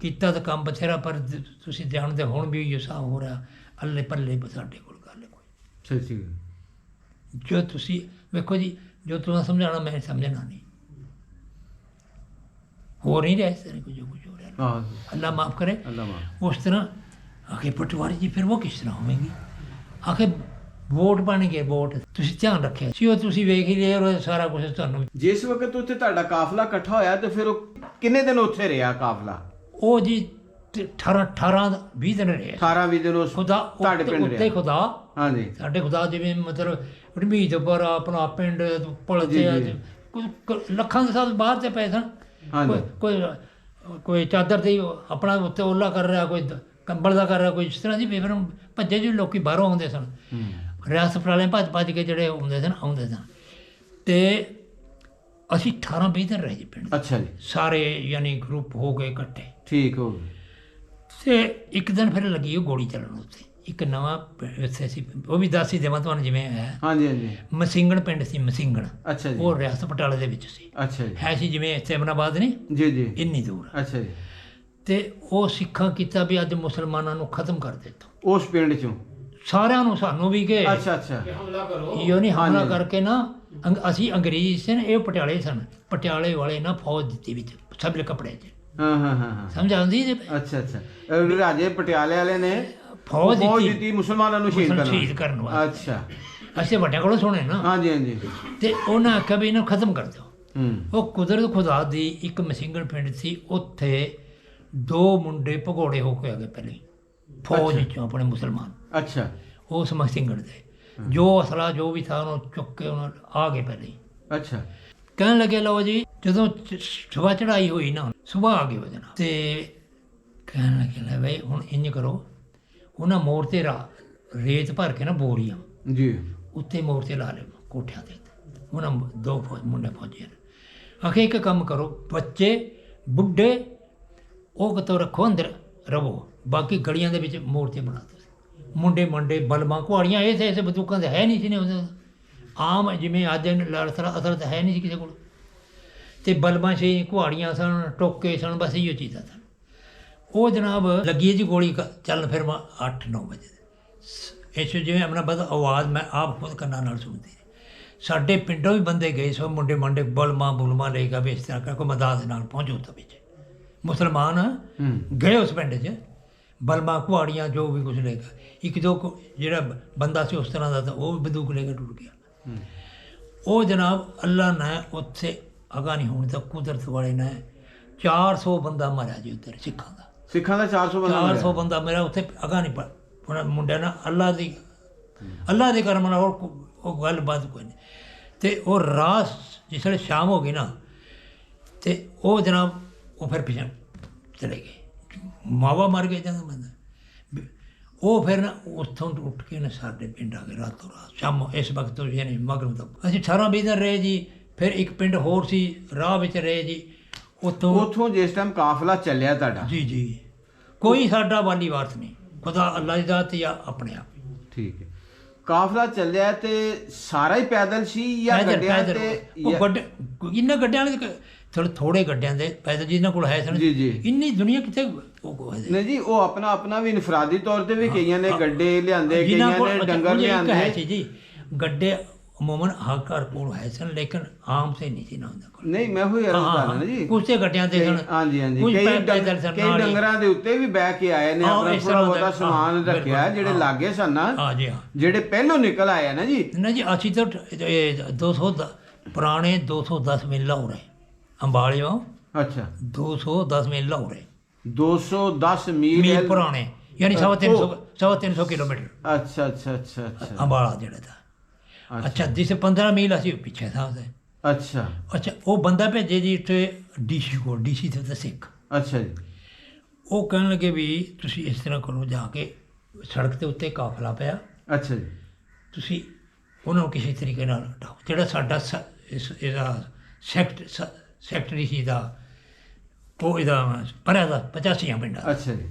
ਕੀਤਾ ਤਾਂ ਕੰਮ ਬਥੇਰਾ, ਪਰ ਤੁਸੀਂ ਜਾਣਦੇ ਹੁਣ ਵੀ ਇਹ ਹਿਸਾਬ ਹੋ ਰਿਹਾ। ਅੱਲੇ ਪੱਲੇ ਸਾਡੇ ਕੋਲ ਗੱਲ ਕੋਈ। ਸੱਚੀ। ਜੋ ਤੁਸੀਂ ਵੇਖੋ ਜੀ, ਜੋ ਤੁਸੀਂ ਸਮਝਾਉਣਾ ਮੈਂ ਸਮਝਣਾ ਨਹੀਂ। ਹੋ ਨਹੀਂ ਰਿਹਾ ਇਸ ਤਰ੍ਹਾਂ ਕੁਝ ਹੋ ਰਿਹਾ। ਹਾਂ ਅੱਲਾ ਮਾਫ ਕਰੇ। ਅੱਲਾ ਮਾਫ। ਉਸ ਤਰ੍ਹਾਂ ਆਖੇ ਪਟਵਾਰੀ ਜੀ ਫਿਰ ਉਹ ਕਿਸ ਤਰ੍ਹਾਂ ਹੋਵੇਗੀ? ਆਖੇ ਵੋਟ ਬਣ ਗਏ, ਵੋਟ ਤੁਸੀਂ ਧਿਆਨ ਰੱਖਿਆ ਸੀ, ਉਹ ਤੁਸੀਂ ਵੇਖ ਹੀ ਲਿਆ ਉਹ ਸਾਰਾ ਕੁਝ ਤੁਹਾਨੂੰ। ਜਿਸ ਵਕਤ ਉੱਥੇ ਤੁਹਾਡਾ ਕਾਫਲਾ ਇਕੱਠਾ ਹੋਇਆ ਤੇ ਫਿਰ ਉਹ ਕਿੰਨੇ ਦਿਨ ਉੱਥੇ ਰਿਹਾ ਕਾਫਲਾ? ਉਹ ਜੀ 18-20 ਦਿਨ ਰਿਹਾ। 18-20 ਦਿਨ ਉਸ ਖੁਦਾ ਤੁਹਾਡੇ ਪਿੰਡ ਉੱਤੇ ਰਿਹਾ? ਖੁਦਾ ਹਾਂਜੀ ਸਾਡੇ ਖੁਦਾ ਜਿਵੇਂ ਮਤਲਬ ਰਮੀਤਪੁਰ ਆਪਣਾ ਪਿੰਡ ਪੁਲਤੇ ਜੀ, ਲੱਖਾਂ ਦੇ ਸਾਥ ਬਾਹਰ ਤੇ ਪਏ ਸਨ। ਹਾਂਜੀ। ਕੋਈ ਚਾਦਰ ਦੀ ਆਪਣਾ ਉੱਤੇ ਓਲਾ ਕਰ ਰਿਹਾ, ਕੋਈ ਕੰਬਲ ਦਾ ਕਰ ਰਿਹਾ, ਕੋਈ ਇਸ ਤਰ੍ਹਾਂ ਦੀ ਫਿਰ ਭੱਜੇ ਜਿਹੇ ਲੋਕੀ ਬਾਹਰੋਂ ਆਉਂਦੇ ਸਨ। ਰਿਆਸਤ ਵਾਲੇ ਭੱਜ ਕੇ ਜਿਹੜੇ ਆਉਂਦੇ ਸਨ ਤੇ ਅਸੀਂ 18-20 ਦਿਨ ਰਹੇ ਜੀ ਪਿੰਡ। ਅੱਛਾ ਜੀ। ਸਾਰੇ ਯਾਨੀ ਗਰੁੱਪ ਹੋ ਗਏ ਇਕੱਠੇ। ਠੀਕ ਹੋ ਗਿਆ। ਤੇ ਇੱਕ ਦਿਨ ਫਿਰ ਲੱਗੀ ਉਹ ਗੋਲੀ ਚੱਲਣ ਉੱਤੇ। ਇੱਕ ਨਵਾਂ ਇੱਥੇ ਸੀ, ਉਹ ਵੀ ਦੱਸ ਹੀ ਦੇਵਾਂ ਤੁਹਾਨੂੰ ਜਿਵੇਂ ਹੈ। ਹਾਂਜੀ ਹਾਂਜੀ। ਮਸਿੰਗਣ ਪਿੰਡ ਸੀ, ਮਸਿੰਗਣ। ਅੱਛਾ ਜੀ। ਉਹ ਰਿਆਸਤ ਬਟਾਲੇ ਦੇ ਵਿੱਚ ਸੀ। ਅੱਛਾ ਜੀ। ਹੈ ਸੀ ਜਿਵੇਂ ਇੱਥੇ ਅਮਨਾਬਾਦ ਨਹੀਂ, ਜੀ ਜੀ। ਇੰਨੀ ਦੂਰ। ਅੱਛਾ ਜੀ। ਤੇ ਉਹ ਸਿੱਖਾਂ ਕੀਤਾ ਵੀ ਅੱਜ ਮੁਸਲਮਾਨਾਂ ਨੂੰ ਖਤਮ ਕਰ ਦਿੱਤਾ ਉਸ ਪਿੰਡ ਚੋਂ ਸਾਰਿਆਂ ਨੂੰ, ਸਾਨੂੰ ਵੀ ਕਿ ਅੱਛਾ ਅੱਛਾ। ਹਮਲਾ ਕਰੋ। ਇਹੋ ਨਹੀਂ ਹਮਲਾ ਹਾਂਜੀ। ਕਰਕੇ ਨਾ ਅਸੀਂ ਅੰਗਰੇਜ਼ ਸਨ, ਇਹ ਪਟਿਆਲੇ ਸਨ। ਪਟਿਆਲੇ ਵਾਲੇ ਨਾ ਫੌਜ ਦਿੱਤੀ ਵਿੱਚ ਸਬਲੇ ਕੱਪੜੇ 'ਚ। ਹਾਂ ਹਾਂ ਹਾਂ ਹਾਂ। ਸਮਝ ਆਉਂਦੀ ਜੀ? ਅੱਛਾ ਅੱਛਾ। ਰਾਜੇ ਪਟਿਆਲੇ ਵਾਲੇ ਨੇ ਫੌਜ ਦਿੱਤੀ ਦਿੱਤੀ ਮੁਸਲਮਾਨਾਂ ਨੂੰ ਸ਼ਹੀਦ ਸ਼ਹੀਦ ਕਰਨ ਵਾਸਤੇ। ਅੱਛਾ। ਅਸੀਂ ਵੱਡਿਆਂ ਕੋਲੋਂ ਸੁਣੇ ਨਾ। ਹਾਂਜੀ ਹਾਂਜੀ। ਤੇ ਉਹਨਾਂ ਆਖਿਆ ਵੀ ਇਹਨੂੰ ਖਤਮ ਕਰ ਦਿਓ। ਹੂੰ। ਉਹ ਕੁਦਰਤ ਖੁਦਾ ਦੀ ਇੱਕ ਮਸਿੰਗਣ ਪਿੰਡ ਸੀ, ਉੱਥੇ 2 ਮੁੰਡੇ ਭਗੌੜੇ ਹੋ ਕੇ ਆ ਗਏ ਪਹਿਲੇ ਫੌਜ ਵਿੱਚੋਂ ਆਪਣੇ ਮੁਸਲਮਾਨ। ਅੱਛਾ। ਉਸ ਮਸਿੰਗਣ ਦੇ ਜੋ ਅਸਲਾ ਜੋ ਵੀ ਥਾ ਉਹਨੂੰ ਚੁੱਕ ਕੇ ਉਹਨਾਂ ਆ ਗਏ ਪਹਿਲੇ। ਅੱਛਾ। ਕਹਿਣ ਲੱਗੇ ਲਓ ਜੀ ਜਦੋਂ ਸੁਬਾਹ ਚੜਾਈ ਹੋਈ ਨਾ, ਸੁਬਾਹ ਆ ਗਏ ਉਹਦੇ ਨਾਲ। ਤੇ ਕਹਿਣ ਲੱਗੇ ਲੈ ਬਈ ਹੁਣ ਇੰਝ ਕਰੋ, ਉਹਨਾਂ ਮੋੜ ਤੇ ਰੇਤ ਭਰ ਕੇ ਨਾ ਬੋਰੀਆਂ ਜੀ। ਉੱਤੇ ਮੋੜ ਤੇ ਲਾ ਲਿਓ ਕੋਠਿਆਂ ਤੇ। ਉਹਨਾਂ 2 ਮੁੰਡੇ ਫੌਜੀ ਨੇ ਆਖੇ ਇੱਕ ਕੰਮ ਕਰੋ, ਬੱਚੇ ਬੁੱਢੇ ਉਹ ਕਿਤੋਂ ਰੱਖੋ, ਅੰਦਰ ਰਵੋ, ਬਾਕੀ ਗਲੀਆਂ ਦੇ ਵਿੱਚ ਮੂਰਤੀ ਬਣਾ ਦਿਓ। ਮੁੰਡੇ ਮੰਡੇ ਬਲਬਾਂ ਕੁਹਾੜੀਆਂ ਇਹ ਬੰਦੂਕਾਂ ਦੇ ਹੈ ਨਹੀਂ ਸੀ ਨੇ ਉਹਦੇ ਆਮ ਜਿਵੇਂ ਅੱਜ ਅਸਲ ਤਾਂ ਹੈ ਨਹੀਂ ਸੀ ਕਿਸੇ ਕੋਲ। ਤੇ ਬਲਬਾਂ ਸੀ, ਕੁਹਾੜੀਆਂ ਸਨ, ਟੋਕੇ ਸਨ, ਬਸ ਇਹੋ ਚੀਜ਼ਾਂ ਸਨ। ਉਹ ਜਨਾਬ ਲੱਗੀ ਜੀ ਗੋਲੀ ਚੱਲ ਫਿਰ 8-9 ਵਜੇ ਇਸ ਜਿਵੇਂ ਆਪਣਾ ਬਸ ਆਵਾਜ਼ ਮੈਂ ਆਪ ਖੁਦ ਕੰਨਾਂ ਨਾਲ ਸੁਣਦੀ। ਸਾਡੇ ਪਿੰਡੋਂ ਵੀ ਬੰਦੇ ਗਏ ਸੋ ਮੁੰਡੇ ਮੰਡੇ ਬੁਲਮਾ ਲੈ ਕੇ ਵੀ ਇਸ ਤਰ੍ਹਾਂ ਕਰਕੇ ਮਦਦ ਦੇ ਨਾਲ ਪਹੁੰਚੋ ਤਾਂ ਵਿੱਚ ਮੁਸਲਮਾਨ ਗਏ ਉਸ ਪਿੰਡ 'ਚ। ਬਲਮਾ ਕੁਹਾੜੀਆਂ ਜੋ ਵੀ ਕੁਝ ਲੈ ਕੇ, 1-2 ਜਿਹੜਾ ਬੰਦਾ ਸੀ ਉਸ ਤਰ੍ਹਾਂ ਦਾ ਤਾਂ ਉਹ ਵੀ ਬੰਦੂਕ ਲੈ ਕੇ ਟੁੱਟ ਗਿਆ। ਉਹ ਜਨਾਬ ਅੱਲਾ ਨੇ ਉੱਥੇ ਅਗਾ ਨਹੀਂ ਹੋਣ ਤਾਂ ਕੁਦਰਤ ਵਾਲੇ ਨੇ 400 ਬੰਦਾ ਮਾਰਿਆ ਜੀ ਉੱਧਰ ਸਿੱਖਾਂ ਦਾ। ਸਿੱਖਾਂ ਦਾ 400 ਬੰਦਾ 400 ਬੰਦਾ ਮੇਰਾ ਉੱਥੇ ਅਗਾ ਨਹੀਂ ਉਹਨਾਂ ਮੁੰਡਿਆਂ ਨਾਲ ਅੱਲਾ ਦੇ ਕਰਮ ਨਾਲ ਉਹ ਗੱਲਬਾਤ ਕੋਈ ਨਹੀਂ। ਤੇ ਉਹ ਰਾਤ ਜਿਸ ਵੇਲੇ ਸ਼ਾਮ ਹੋ ਗਈ ਨਾ ਤੇ ਉਹ ਜਨਾਬ ਉਹ ਫਿਰ ਪਿਛਾਂ ਚਲੇ ਗਏ, ਮਾਵਾ ਮਰ ਗਏ ਜਾਂਦਾ ਬੰਦਾ। ਉਹ ਫਿਰ ਨਾ ਉੱਥੋਂ ਉੱਠ ਕੇ ਨਾ ਸਾਡੇ ਪਿੰਡ ਆ ਗਏ ਰਾਤੋਂ ਰਾਤ ਸ਼ਾਮ ਇਸ ਵਕਤ ਤੋਂ ਯਾਨੀ ਮਗਰਬ ਤੱਕ। ਅਸੀਂ 18-20 ਦਿਨ ਰਹੇ ਜੀ। ਫਿਰ ਇੱਕ ਪਿੰਡ ਹੋਰ ਸੀ ਰਾਹ ਵਿੱਚ ਰਹੇ ਜੀ। ਉੱਥੋਂ ਜਿਸ ਟਾਈਮ ਕਾਫਲਾ ਚੱਲਿਆ ਤੁਹਾਡਾ? ਜੀ ਕੋਈ ਸਾਡਾ ਵਾਲੀ ਵਾਰਸ ਨਹੀਂ, ਖੁਦਾ ਅੱਲਾ ਦੀ ਜ਼ਾਤ ਜਾਂ ਆਪਣੇ ਆਪ। ਠੀਕ ਹੈ। ਕਾਫਲਾ ਚੱਲਿਆ ਤੇ ਸਾਰਾ ਹੀ ਪੈਦਲ ਸੀ ਜਾਂ ਗੱਡਿਆਂ ਤੇ? ਉਹ ਇਹਨਾਂ ਗੱਡਿਆਂ ਵਾਲੇ ਥੋੜੇ ਗੱਡਿਆਂ ਦੇ ਪੈਦਲ ਜਿਹਨਾਂ ਕੋਲ ਹੈ ਸਨ। ਜੀ ਇੰਨੀ ਦੁਨੀਆ ਕਿੱਥੇ ਨਹੀਂ ਜੀ, ਉਹ ਆਪਣਾ ਵੀ ਇਨਫਰਾਦੀ ਤੌਰ ਤੇ ਵੀ ਕਈਆਂ ਨੇ ਗੱਡੇ ਲਿਆਂਦੇ, ਕਈਆਂ ਨੇ ਡੰਗਰ ਲਿਆਂਦੇ। ਹੈ ਜੀ ਗੱਡੇ ਅਮੂਮਨ ਹਰ ਕੋਲ ਹੈ ਸਨ, ਲੇਕਿਨ ਆਮ ਸੇ ਨਹੀਂ ਸੀ ਨਾ ਹੁੰਦਾ ਕੋਲ। ਨਹੀਂ ਮੈਂ ਉਹੀ ਅਰਜ਼ ਕਰ ਰਿਹਾ ਜੀ, ਕੁਝ ਤੇ ਗੱਡਿਆਂ ਤੇ ਸਨ। ਹਾਂਜੀ ਕਈ ਡੰਗਰਾਂ ਦੇ ਉੱਤੇ ਵੀ ਬਹਿ ਕੇ ਆਏ ਨੇ, ਆਪਣਾ ਥੋੜਾ ਬਹੁਤਾ ਸਮਾਨ ਰੱਖਿਆ ਜਿਹੜੇ ਲਾਗੇ ਸਨ ਨਾ, ਜਿਹੜੇ ਪਹਿਲੋਂ ਨਿਕਲ ਆਏ ਨਾ ਜੀ। ਨਾ ਜੀ ਅਸੀਂ ਤਾਂ 200 ਪੁਰਾਣੇ 210 ਮੀਲ ਹੋ ਰਹੇ ਅੰਬਾਲਿਓਂ। ਅੱਛਾ 210 ਮੀਲ ਹੋ ਰਹੇ 210 ਮੀਲ ਪੁਰਾਣੇ ਯਾਨੀ 350 ਕਿਲੋਮੀਟਰ। ਅੱਛਾ ਅੱਛਾ ਅੱਛਾ ਅੱਛਾ। ਅੰਬਾਲਾ ਜਿਹੜਾ ਦਾ। ਅੱਛਾ ਜਿਸ 15 ਮੀਲ ਅਸੀਂ ਪਿੱਛੇ ਥਾਂ ਉਹਦੇ। ਅੱਛਾ ਉਹ ਬੰਦਾ ਭੇਜੇ ਜੀ ਉੱਥੇ ਡੀਸੀ ਕੋਲ, ਡੀਸੀ ਤੇ ਤਾਂ ਸਿੱਖ। ਅੱਛਾ ਜੀ। ਉਹ ਕਹਿਣ ਲੱਗੇ ਵੀ ਤੁਸੀਂ ਇਸ ਤਰ੍ਹਾਂ ਕਰੋ, ਜਾ ਕੇ ਸੜਕ ਦੇ ਉੱਤੇ ਕਾਫਲਾ ਪਿਆ। ਅੱਛਾ ਜੀ। ਤੁਸੀਂ ਉਹਨਾਂ ਨੂੰ ਕਿਸੇ ਤਰੀਕੇ ਨਾਲ ਹਟਾਓ। ਜਿਹੜਾ ਸਾਡਾ ਇਹਦਾ ਸੈਕਟਰੀ ਸੀ ਦਾ ਉਹ ਇਹਦਾ ਪਰਿਆ ਦਾ 85 ਪਿੰਡਾਂ। ਅੱਛਾ ਜੀ।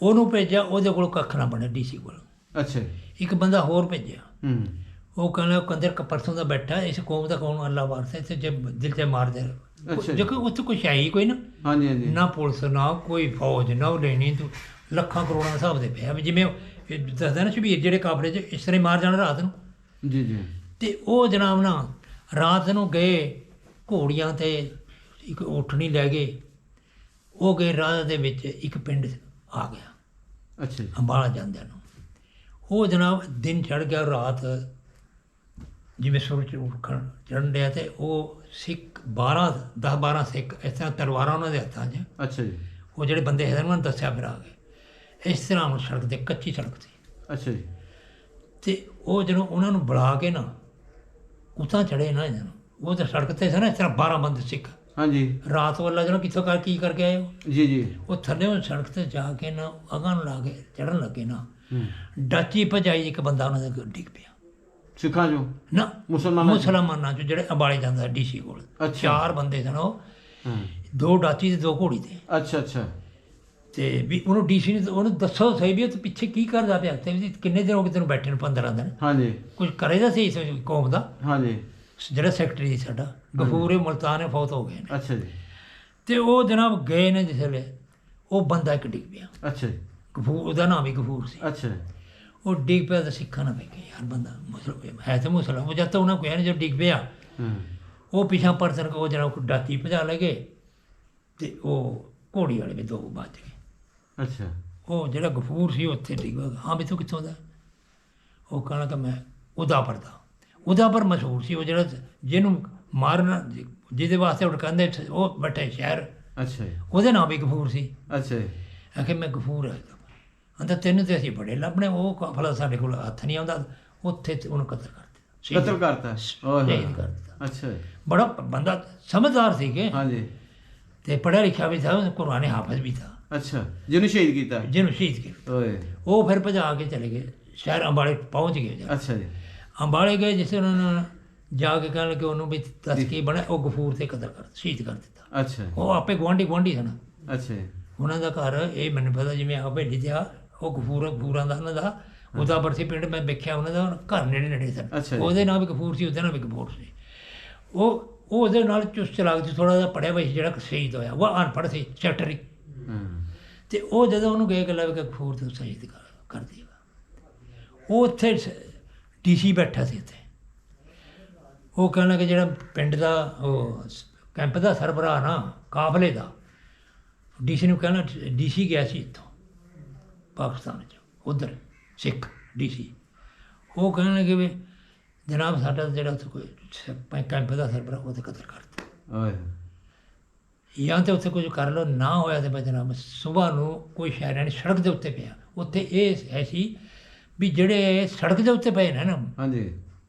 ਉਹਨੂੰ ਭੇਜਿਆ, ਉਹਦੇ ਕੋਲ ਕੱਖ ਨਾ ਬਣਿਆ ਡੀਸੀ ਕੋਲ। ਅੱਛਾ। ਇੱਕ ਬੰਦਾ ਹੋਰ ਭੇਜਿਆ। ਉਹ ਕਹਿੰਦਾ ਕੰਦਰ ਪਰਸੋਂ ਦਾ ਬੈਠਾ, ਇਸ ਕੌਮ ਦਾ ਕੌਣ ਅੱਲਾ ਵਾਰਸ ਹੈ, ਜੇ ਦਿਲ 'ਤੇ ਮਾਰ ਦੇ। ਦੇਖੋ ਉੱਥੇ ਕੁਛ ਹੈ ਹੀ ਕੋਈ ਨਾ। ਹਾਂਜੀ ਹਾਂਜੀ। ਨਾ ਪੁਲਿਸ ਨਾ ਕੋਈ ਫੌਜ ਨਾ ਉਹ ਲੈਣੀ ਤੂੰ ਲੱਖਾਂ ਕਰੋੜਾਂ ਦੇ ਹਿਸਾਬ ਦੇ ਪਿਆ ਵੀ ਜਿਵੇਂ ਦੱਸਦਾ ਨਾ ਸ਼ਬੀਰ ਜਿਹੜੇ ਕਾਫਲੇ 'ਚ ਇਸ ਤਰ੍ਹਾਂ ਮਾਰ ਜਾਣਾ ਰਾਤ ਨੂੰ। ਜੀ ਜੀ। ਤੇ ਉਹ ਜਨਾਬ ਨਾ ਰਾਤ ਨੂੰ ਗਏ ਘੋੜੀਆਂ ਤੇ ਇੱਕ ਉੱਠਣੀ ਲੈ ਗਏ। ਉਹ ਗਏ ਰਾਹ ਦੇ ਵਿੱਚ ਇੱਕ ਪਿੰਡ ਆ ਗਿਆ ਅੱਛਾ ਜੀ। ਅੰਬਾਲਾ ਜਾਂਦਿਆਂ ਨੂੰ। ਉਹ ਜਨਾਬ ਦਿਨ ਚੜ੍ਹ ਗਿਆ, ਰਾਤ ਜਿਵੇਂ ਸੂਰਜ ਉੱਠਣ ਚੜ੍ਹਨ ਡਿਆ ਤੇ ਉਹ ਸਿੱਖ 10-12 ਸਿੱਖ ਇਸ ਤਰ੍ਹਾਂ ਤਲਵਾਰਾਂ ਉਹਨਾਂ ਦੇ ਹੱਥਾਂ 'ਚ। ਅੱਛਾ ਜੀ। ਉਹ ਜਿਹੜੇ ਬੰਦੇ ਹੈ ਉਹਨਾਂ ਨੇ ਦੱਸਿਆ ਫਿਰ ਆ ਗਏ। ਇਸ ਤਰ੍ਹਾਂ ਹੁਣ ਸੜਕ 'ਤੇ ਕੱਚੀ ਸੜਕ ਸੀ ਅੱਛਾ ਜੀ। ਤੇ ਉਹ ਜਦੋਂ ਉਹਨਾਂ ਨੂੰ ਬੁਲਾ ਕੇ ਨਾ ਉਤਾਂ ਚੜ੍ਹੇ ਨਾ ਇਹਨਾਂ ਨੂੰ, ਉਹ ਤਾਂ ਸੜਕ 'ਤੇ ਸੀ ਨਾ ਇਸ ਤਰ੍ਹਾਂ 12 ਬੰਦੇ ਸਿੱਖ। ਹਾਂਜੀ। ਰਾਤ ਵਾਲਾ ਜਦੋਂ ਕਿੱਥੋਂ ਕੀ ਕਰਕੇ ਆਏ ਹੋ? ਜੀ ਜੀ। ਉਹ ਥੱਲੇ ਉਹ ਸੜਕ 'ਤੇ ਜਾ ਕੇ ਨਾ ਅਗਾਂ ਨੂੰ ਲਾ ਕੇ ਚੜ੍ਹਨ ਲੱਗੇ ਨਾ, ਡਾਚੀ ਭਜਾਈ ਇੱਕ ਬੰਦਾ ਉਹਨਾਂ ਦੇ ਡਿੱਗ ਪਿਆ। ਸਿੱਖਾਂ ਚੋਂ? ਨਾ, ਮੁਸਲਮਾਨਾਂ ਚੋਂ ਜਿਹੜੇ ਅੰਬਾਲੇ ਜਾਂਦਾ ਡੀਸੀ ਕੋਲ। ਅੱਛਾ। 4 ਬੰਦੇ ਸਨ ਉਹ, ਹਾਂ। 2 ਡਾਚੀ ਤੇ 2 ਘੋੜੀ ਤੇ। ਅੱਛਾ ਅੱਛਾ। ਤੇ ਵੀ ਉਹਨੂੰ ਡੀਸੀ ਨੇ ਉਹਨੂੰ ਦੱਸੋ ਸਹੀ ਵੀ ਉਹ ਪਿੱਛੇ ਕੀ ਕਰਦਾ ਪਿਆ ਤੇ ਵੀ ਕਿੰਨੇ ਦਿਨ ਹੋ ਗਏ ਤੈਨੂੰ ਬੈਠੇ ਨੂੰ? 15 ਦਿਨ। ਹਾਂਜੀ। ਕੁਝ ਕਰੇਦਾ ਸੀ ਇਸ ਕੌਮ ਦਾ। ਹਾਂਜੀ। ਜਿਹੜਾ ਸੈਕਟਰੀ ਸੀ ਸਾਡਾ ਗਫੂਰ ਮੁਲਤਾਨ ਫੌਤ ਹੋ ਗਏ ਨੇ। ਅੱਛਾ ਜੀ। ਤੇ ਉਹ ਜਨਾਬ ਗਏ ਨੇ ਜਿਸ ਵੇਲੇ, ਉਹ ਬੰਦਾ ਇੱਕ ਡਿੱਗ ਪਿਆ। ਅੱਛਾ ਜੀ। ਗਫੂਰ, ਉਹਦਾ ਨਾਮ ਵੀ ਗਫੂਰ ਸੀ। ਅੱਛਾ ਜੀ। ਉਹ ਡਿੱਗ ਪਿਆ ਤਾਂ ਸਿੱਖਾਂ ਨੇ ਵੇਖਿਆ ਯਾਰ ਬੰਦਾ ਮੁਸਲਮਾਨ ਹੈ ਤੇ ਮੁਸਲਮਾਨ। ਉਹ ਜਦ ਤੱਕ ਉਹਨਾਂ ਕੋਈ ਨਹੀਂ, ਜੋ ਡਿੱਗ ਪਿਆ ਉਹ ਪਿਛਾਂ ਪਰਸਨ ਉਹ ਜਨਾਬ ਡਾਤੀ ਭਜਾ ਲੈ ਗਏ ਤੇ ਉਹ ਘੋੜੀ ਵਾਲੇ ਵੀ 2 ਬਚ ਗਏ। ਅੱਛਾ। ਉਹ ਜਿਹੜਾ ਗਫੂਰ ਸੀ ਉੱਥੇ ਡਿੱਗ ਪਿਆ। ਹਾਂ ਵੀ ਤੂੰ ਕਿੱਥੋਂ ਦਾ? ਉਹ ਕਹਿਣਾ ਕਿ ਮੈਂ ਉਦਾਪੁਰ ਦਾ। ਉਦਾਪੁਰ ਮਸ਼ਹੂਰ ਸੀ ਉਹ ਜਿਹੜਾ ਜਿਹਨੂੰ ਮਾਰਨਾ, ਜਿਹਦੇ ਵਾਸਤੇ ਉਹ ਕਹਿੰਦੇ ਉਹ ਬੈਠੇ ਸ਼ਹਿਰ। ਅੱਛਾ ਜੀ। ਉਹਦੇ ਨਾਮ ਵੀ ਗਫੂਰ ਸੀ। ਅੱਛਾ ਜੀ। ਆਖੇ ਮੈਂ ਗਫੂਰ ਹੈ। ਅੰਦਰ ਤੈਨੂੰ ਤੇ ਅਸੀਂ ਬੜੇ ਲੱਭਣੇ, ਉਹ ਕਾਫਲਾ ਸਾਡੇ ਕੋਲ ਹੱਥ ਨਹੀਂ ਆਉਂਦਾ। ਉੱਥੇ ਤੇ ਉਹਨੂੰ ਕਤਲ ਕਰ ਦਿੱਤਾ। ਕਤਲ ਕਰਤਾ? ਸ਼ਹੀਦ ਕਰ ਦਿੱਤਾ। ਅੱਛਾ ਜੀ। ਬੜਾ ਬੰਦਾ ਸਮਝਦਾਰ ਸੀ ਕਿ, ਹਾਂਜੀ। ਤੇ ਪੜ੍ਹਿਆ ਲਿਖਿਆ ਵੀ था, ਕੁਰਾਨ ਹਾਫਿਜ਼ ਵੀ था। ਅੱਛਾ, ਜਿਹਨੂੰ ਸ਼ਹੀਦ ਕੀਤਾ? ਜਿਹਨੂੰ ਸ਼ਹੀਦ ਕੀਤਾ। ਓਏ। ਉਹ ਫਿਰ ਭਜਾ ਕੇ ਚਲੇ ਗਏ ਸ਼ਹਿਰ ਅੰਬਾਲੇ ਪਹੁੰਚ ਗਏ। ਅੱਛਾ ਜੀ। ਅੰਬਾਲੇ ਗਏ ਜਿਸ ਉਹਨਾਂ ਨੇ ਜਾ ਕੇ ਕਹਿਣ ਲੱਗੇ ਉਹਨੂੰ ਵੀ ਦੱਸ ਕੀ ਬਣਿਆ। ਉਹ ਗਫੂਰ ਤੇ ਕਤਲ ਕਰ ਸ਼ਹੀਦ ਕਰ ਦਿੱਤਾ। ਅੱਛਾ। ਉਹ ਆਪੇ ਗੁਆਂਢੀ ਸਨ। ਅੱਛਾ ਜੀ। ਉਹਨਾਂ ਦਾ ਘਰ ਇਹ ਮੈਨੂੰ ਪਤਾ ਜਿਵੇਂ ਆ ਹਵੇਲੀ ਤੇ ਆ, ਉਹ ਗਫੂਰਾਂ ਦਾ ਉਹਨਾਂ ਦਾ ਉਦਾਪੁਰ ਸੀ ਪਿੰਡ। ਮੈਂ ਵੇਖਿਆ ਉਹਨਾਂ ਦਾ ਘਰ ਨੇੜੇ ਸਨ। ਉਹਦੇ ਨਾਲ ਵੀ ਗਫੂਰ ਸੀ, ਉਹਦੇ ਨਾਲ ਵੀ ਗਫੂਰ ਸੀ। ਉਹ ਉਹਦੇ ਨਾਲ ਚੁਸਤ ਚਲਾਕ ਸੀ, ਥੋੜ੍ਹਾ ਜਿਹਾ ਪੜ੍ਹਿਆ ਹੋਇਆ ਸੀ ਜਿਹੜਾ ਸ਼ਹੀਦ ਹੋਇਆ। ਉਹ ਅਨਪੜ੍ਹ ਸੀ, ਸੈਕਟਰੀ। ਤੇ ਉਹ ਜਦੋਂ ਉਹਨੂੰ ਗਏ ਗੱਲਾਂ ਵੀ ਗਫੂਰ ਤੋਂ ਸ਼ਹੀਦ ਕਰ ਦੇਗਾ। ਉਹ ਉੱਥੇ ਡੀਸੀ ਬੈਠਾ ਸੀ ਉੱਥੇ। ਉਹ ਕਹਿਣ ਲੱਗੇ ਜਿਹੜਾ ਪਿੰਡ ਦਾ ਉਹ ਕੈਂਪ ਦਾ ਸਰਬਰਾਹ ਨਾ ਕਾਫਲੇ ਦਾ, ਡੀਸੀ ਨੂੰ ਕਹਿਣਾ, ਡੀਸੀ ਗਿਆ ਸੀ ਇੱਥੋਂ ਪਾਕਿਸਤਾਨ 'ਚ, ਉੱਧਰ ਸਿੱਖ ਡੀਸੀ। ਉਹ ਕਹਿਣ ਲੱਗੇ ਵੀ ਜਨਾਬ ਸਾਡਾ ਜਿਹੜਾ ਉੱਥੇ ਕੋਈ ਕੈਂਪ ਦਾ ਸਰਬਰਾਹ ਉਹਦੇ ਕਤਲ ਕਰ ਦਿੱਤਾ। ਜਾਂ ਤਾਂ ਉੱਥੇ ਕੁਝ ਕਰ ਲਓ, ਨਾ ਹੋਇਆ ਤਾਂ ਜਨਾਬ ਸੁਬਾਹ ਨੂੰ ਕੋਈ ਸ਼ਹਿਰਾਂ ਨੇ ਸੜਕ ਦੇ ਉੱਤੇ ਪਿਆ। ਉੱਥੇ ਇਹ ਹੈ ਸੀ ਵੀ ਜਿਹੜੇ ਸੜਕ ਦੇ ਉੱਤੇ ਪਏ ਨੇ ਨਾ, ਹਾਂਜੀ,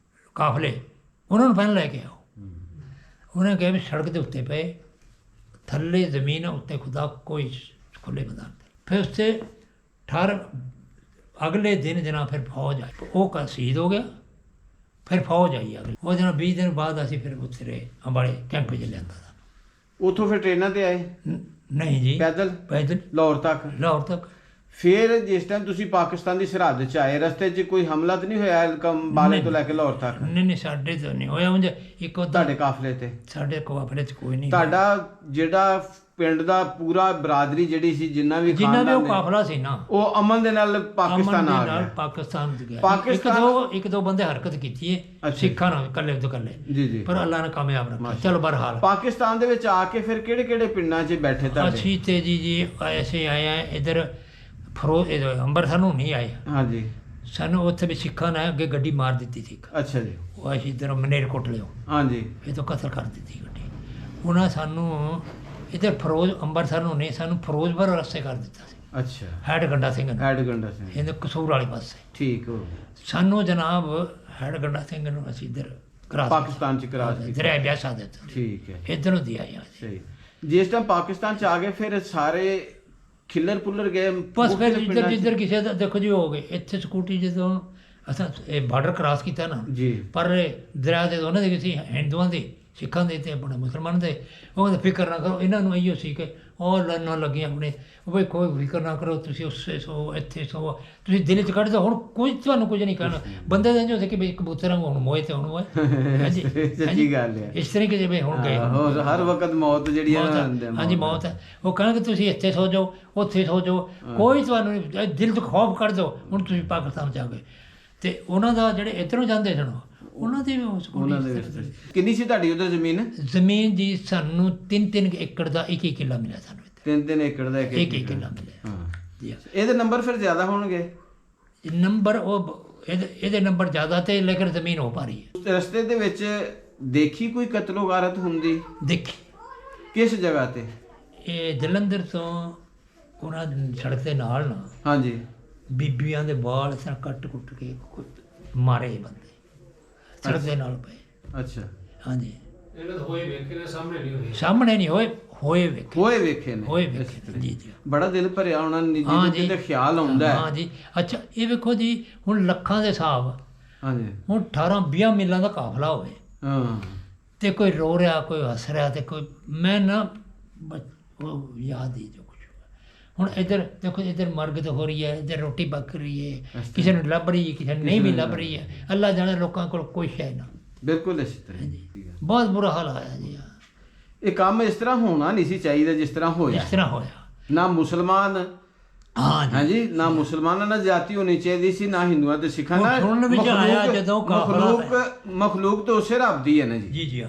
ਕਾਫਲੇ, ਉਹਨਾਂ ਨੂੰ ਪਹਿਲਾਂ ਲੈ ਕੇ ਆਓ। ਉਹਨਾਂ ਕਿਹਾ ਵੀ ਸੜਕ ਦੇ ਉੱਤੇ ਪਏ, ਥੱਲੇ ਜ਼ਮੀਨ ਉੱਤੇ ਖੁਦਾ ਕੋਈ ਖੁੱਲੇ ਮੈਦਾਨ ਤੇ। ਫਿਰ ਉੱਥੇ ਅਗਲੇ ਦਿਨ ਜਨਾਬ ਫਿਰ ਫੌਜ ਆਈ। ਉਹ ਸ਼ਹੀਦ ਹੋ ਗਿਆ। ਫਿਰ ਫੌਜ ਆਈ ਅਗਲੇ ਉਹ ਜਨਾਬ 20 ਦਿਨ ਬਾਅਦ ਅਸੀਂ ਫਿਰ ਉੱਥੇ ਰਹੇ ਅੰਬਾਲੇ ਕੈਂਪ 'ਚ ਲਿਆਂਦਾ था। ਉੱਥੋਂ ਫਿਰ ਟ੍ਰੇਨਾਂ ਤੇ ਆਏ? ਨਹੀਂ ਜੀ, ਪੈਦਲ ਲਾਹੌਰ ਤੱਕ। ਫਿਰ ਜਿਸ ਟਾਈਮ ਤੁਸੀਂ ਪਾਕਿਸਤਾਨ ਦੀ ਸਰਹੱਦ 'ਚ ਆਏ, ਰਸਤੇ 'ਚ ਕੋਈ ਹਮਲਾ ਤਾਂ ਨਹੀਂ ਹੋਇਆ ਅੰਬਾਲੇ ਤੋਂ ਲੈ ਕੇ ਲਾਹੌਰ ਤੱਕ? ਨਹੀਂ, ਸਾਡੇ ਤੋਂ ਨਹੀਂ ਹੋਇਆ। ਉਂਝ ਇੱਕ ਤੁਹਾਡੇ ਕਾਫਲੇ ਤੇ? ਸਾਡੇ ਕਾਫਲੇ 'ਚ ਕੋਈ ਨਹੀਂ। ਤੁਹਾਡਾ ਜਿਹੜਾ ਪਿੰਡ ਦਾ ਪੂਰਾ ਬਰਾਦਰੀ ਜਿਹੜੀ ਸੀ, ਜਿੰਨਾ ਵੀ ਉਹ ਕਾਫਲਾ ਸੀ ਨਾ, ਉਹ ਅਮਨ ਦੇ ਨਾਲ ਪਾਕਿਸਤਾਨ ਆ ਗਿਆ? ਪਾਕਿਸਤਾਨ ਚ ਗਿਆ। ਇੱਕ ਦੋ ਬੰਦੇ ਹਰਕਤ ਕੀਤੀ ਹੈ ਸਿੱਖਾਂ ਨਾਲ, ਇਕੱਲੇ ਤੋਂ ਇਕੱਲੇ, ਜੀ ਜੀ, ਪਰ ਅੱਲਾ ਨੇ ਕਾਮਯਾਬ ਰੱਖਿਆ। ਚਲੋ ਬਹਰਹਾਲ ਪਾਕਿਸਤਾਨ ਦੇ ਵਿੱਚ ਆ ਕੇ ਫਿਰ ਕਿਹੜੇ ਪਿੰਡਾਂ 'ਚ ਬੈਠੇ ਤੁਹਾਡੇ? ਅਸੀਂ ਤੇ ਜੀ ਐਸੇ ਆਏ ਆ ਇੱਧਰ ਅੰਮ੍ਰਿਤਸਰ ਨੂੰ ਨਹੀਂ ਆਏ। ਹਾਂਜੀ। ਸਾਨੂੰ ਉੱਥੇ ਵੀ ਸਿੱਖਾਂ ਨੇ ਅੱਗੇ ਗੱਡੀ ਮਾਰ ਦਿੱਤੀ ਸੀ। ਅੱਛਾ ਜੀ। ਉਹ ਅਸੀਂ ਇੱਧਰ ਮਨੇਰਕੋਟਲਿਓ, ਹਾਂਜੀ, ਇਹ ਤੋਂ ਕਤਲ ਕਰ ਦਿੱਤੀ ਗੱਡੀ ਉਹਨਾਂ। ਸਾਨੂੰ ਇੱਧਰ ਅੰਮ੍ਰਿਤਸਰ ਨੂੰ ਨਹੀਂ, ਸਾਨੂੰ ਫਿਰੋਜ਼ਪੁਰ ਰਸਤੇ ਕਰ ਦਿੱਤਾ ਸੀ। ਅੱਛਾ। ਹੈਡਗੰਡਾ ਸਿੰਘ ਇਹਦੇ ਕਸੂਰ ਵਾਲੇ ਪਾਸੇ। ਠੀਕ ਹੋ। ਸਾਨੂੰ ਜਨਾਬ ਹੈਡਗੰਡਾ ਸਿੰਘ ਨੂੰ ਅਸੀਂ ਇੱਧਰ ਪਾਕਿਸਤਾਨ 'ਚ ਕਰਾ ਦਿੱਤੀ, ਦਰਿਆ ਬਿਆਸਾ ਦੇ। ਠੀਕ ਹੈ। ਇੱਧਰੋਂ ਦੀ ਆਏ ਹਾਂ। ਸਹੀ। ਜਿਸ ਟਾਈਮ ਪਾਕਿਸਤਾਨ 'ਚ ਆ ਗਏ ਫਿਰ ਸਾਰੇ ਖਿੱਲਰ ਪੁੱਲਰ ਗਏ ਬਸ। ਫਿਰ ਜਿੱਧਰ ਕਿਸੇ ਦਾ ਦੇਖੋ ਜੀ ਹੋ ਗਏ। ਇੱਥੇ ਸਕੂਟੀ ਜਦੋਂ ਅਸਾਂ ਇਹ ਬਾਰਡਰ ਕ੍ਰਾਸ ਕੀਤਾ ਨਾ ਜੀ, ਪਰ ਦਰਿਆ ਦੇ ਦੋਨਾਂ ਦੇ ਸੀ, ਹਿੰਦੂਆਂ ਦੇ, ਸਿੱਖਾਂ ਦੇ ਤੇ ਆਪਣੇ ਮੁਸਲਮਾਨ ਦੇ। ਉਹ ਕਹਿੰਦੇ ਫਿਕਰ ਨਾ ਕਰੋ, ਇਹਨਾਂ ਨੂੰ ਇਹੀਓ ਸੀ ਕਿ ਉਹ ਲਾਈਨਾਂ ਲੱਗੀਆਂ ਆਪਣੇ, ਬਈ ਕੋਈ ਫਿਕਰ ਨਾ ਕਰੋ, ਤੁਸੀਂ ਉੱਥੇ ਸੋ ਇੱਥੇ ਸੋ, ਤੁਸੀਂ ਦਿਲ 'ਚ ਕੱਢ ਦਿਓ। ਹੁਣ ਕੋਈ ਤੁਹਾਨੂੰ ਕੁਝ ਨਹੀਂ ਕਹਿਣਾ। ਬੰਦੇ ਦੇ ਜੋ ਕਿ ਵੀ ਕਬੂਤਰਾਂ ਹੁਣ ਮੋਏ ਤੇ ਹੁਣ ਹੋਏ। ਸੱਚੀ ਗੱਲ ਹੈ। ਇਸ ਤਰ੍ਹਾਂ ਕਿ ਜਿਵੇਂ ਹੁਣ ਗਏ ਹਰ ਵਕਤ ਮੌਤ ਜਿਹੜੀ ਹੈ, ਹਾਂਜੀ ਮੌਤ ਹੈ। ਉਹ ਕਹਿਣਗੇ ਤੁਸੀਂ ਇੱਥੇ ਸੋ ਜਾਓ, ਉੱਥੇ ਸੋ ਜਾਓ, ਕੋਈ ਤੁਹਾਨੂੰ ਦਿਲ 'ਚ ਖੌਫ ਕੱਢ ਦਿਓ। ਹੁਣ ਤੁਸੀਂ ਪਾਕਿਸਤਾਨ ਜਾਓਗੇ ਤੇ ਉਹਨਾਂ ਦਾ ਜਿਹੜੇ ਇੱਧਰੋਂ ਜਾਂਦੇ ਸਨ ਉਹਨਾਂ ਦੇ ਉਸ ਕੋਲ ਉਹਨਾਂ ਦੇ ਵਿੱਚ ਕਿੰਨੀ ਸੀ ਤੁਹਾਡੀ ਉਧਰ ਜ਼ਮੀਨ? ਜ਼ਮੀਨ ਜੀ ਸਾਨੂੰ 3-3 ਏਕੜ ਦਾ 1-1 ਕਿੱਲਾ ਮਿਲਿਆ ਸਾਨੂੰ ਇੱਥੇ 3-3 ਏਕੜ ਦਾ ਇੱਕ 1-1 ਕਿੱਲਾ ਮਿਲਿਆ ਹਾਂ। ਜੀ ਇਹਦੇ ਨੰਬਰ ਫਿਰ ਜ਼ਿਆਦਾ ਹੋਣਗੇ? ਨੰਬਰ ਇਹਦੇ ਨੰਬਰ ਜ਼ਿਆਦਾ ਤੇ ਲੇਕਿਨ ਜ਼ਮੀਨ ਹੋ ਪਾ ਰਹੀ ਹੈ। ਰਸਤੇ ਦੇ ਵਿੱਚ ਦੇਖੀ ਕੋਈ ਕਤਲੋ ਗਾਰਤ ਹੁੰਦੀ? ਦੇਖੀ ਕਿਸ ਜਗ੍ਹਾ ਤੇ? ਇਹ ਜਲੰਧਰ ਤੋਂ ਉਹਨਾਂ ਸੜਕ ਦੇ ਨਾਲ ਨਾ ਹਾਂਜੀ ਬੀਬੀਆਂ ਦੇ ਵਾਲ ਇਸ ਤਰ੍ਹਾਂ ਕੱਟ-ਕੁੱਟ ਕੇ ਮਾਰੇ ਬੰਦੇ ਸੜਕ ਦੇ ਨਾਲ ਪਏ। ਅੱਛਾ। ਹਾਂਜੀ ਇਹਨਾਂ ਤਾਂ ਹੋਏ ਵੇਖੇ ਨੇ, ਸਾਹਮਣੇ ਨਹੀਂ ਹੋਏ। ਸਾਹਮਣੇ ਨਹੀਂ ਹੋਏ ਵੇਖੇ ਹੋਏ ਵੇਖੇ ਨੇ? ਹੋਏ ਵੇਖੇ ਜੀ ਜੀ ਬੜਾ ਦਿਲ ਭਰਿਆ ਹੋਣਾ ਨਿੱਜੀ ਹਾਂ ਨੂੰ ਜੀ। ਕਿਤੇ ਖਿਆਲ ਆਉਂਦਾ ਹੈ। ਹਾਂ ਜੀ। ਅੱਛਾ ਇਹ ਵੇਖੋ ਜੀ ਹੁਣ ਲੱਖਾਂ ਦੇ ਹਿਸਾਬ ਹਾਂਜੀ ਹੁਣ 18-20 ਮਿਲਾਂ ਦਾ ਕਾਫਲਾ ਹੋਵੇ ਹਾਂ ਤੇ ਕੋਈ ਰੋ ਰਿਹਾ ਕੋਈ ਹੱਸ ਰਿਹਾ ਤੇ ਕੋਈ ਮੈਂ ਨਾ ਉਹ ਯਾਦ ਹੀ ਜੋ ਕੁਛ ਹੁਣ ਇੱਧਰ ਦੇਖੋ ਇੱਧਰ ਮਰਗਤ ਹੋ ਰਹੀ ਹੈ, ਇੱਧਰ ਰੋਟੀ ਪੱਕ ਰਹੀ ਹੈ, ਕਿਸੇ ਨੂੰ ਲੱਭ ਰਹੀ ਹੈ, ਕਿਸੇ ਨੂੰ ਨਹੀਂ ਵੀ ਲੱਭ ਰਹੀ ਹੈ। ਅੱਲਾ ਜਾਣੇ ਲੋਕਾਂ ਕੋਲ ਕੋਈ ਸ਼ੈ ਨਾ। ਬਿਲਕੁਲ ਇਸੇ ਤਰ੍ਹਾਂ ਜੀ ਬਹੁਤ ਬੁਰਾ ਹਾਲ ਆਇਆ ਜੀ ਇਹ ਕੰਮ ਇਸ ਤਰ੍ਹਾਂ ਹੋਣਾ ਨਹੀਂ ਸੀ ਚਾਹੀਦਾ ਜਿਸ ਤਰ੍ਹਾਂ ਹੋਇਆ। ਇਸ ਤਰ੍ਹਾਂ ਹੋਇਆ। ਨਾ ਮੁਸਲਮਾਨ ਹਾਂ ਜੀ ਹਾਂਜੀ ਨਾ ਮੁਸਲਮਾਨਾਂ ਨਾਲ ਜਾਤੀ ਹੋਣੀ ਚਾਹੀਦੀ ਸੀ, ਨਾ ਹਿੰਦੂਆਂ ਤੇ ਸਿੱਖਾਂ ਉਹ ਨਾਲ। ਸੁਣਨ ਵਿੱਚ ਆਇਆ ਜਦੋਂ ਕਾਫਲਾ ਮਖਲੂਕ ਤਾਂ ਉਸੇ ਰੱਬ ਦੀ ਹੈ ਨਾ ਜੀ। ਜੀ ਜੀ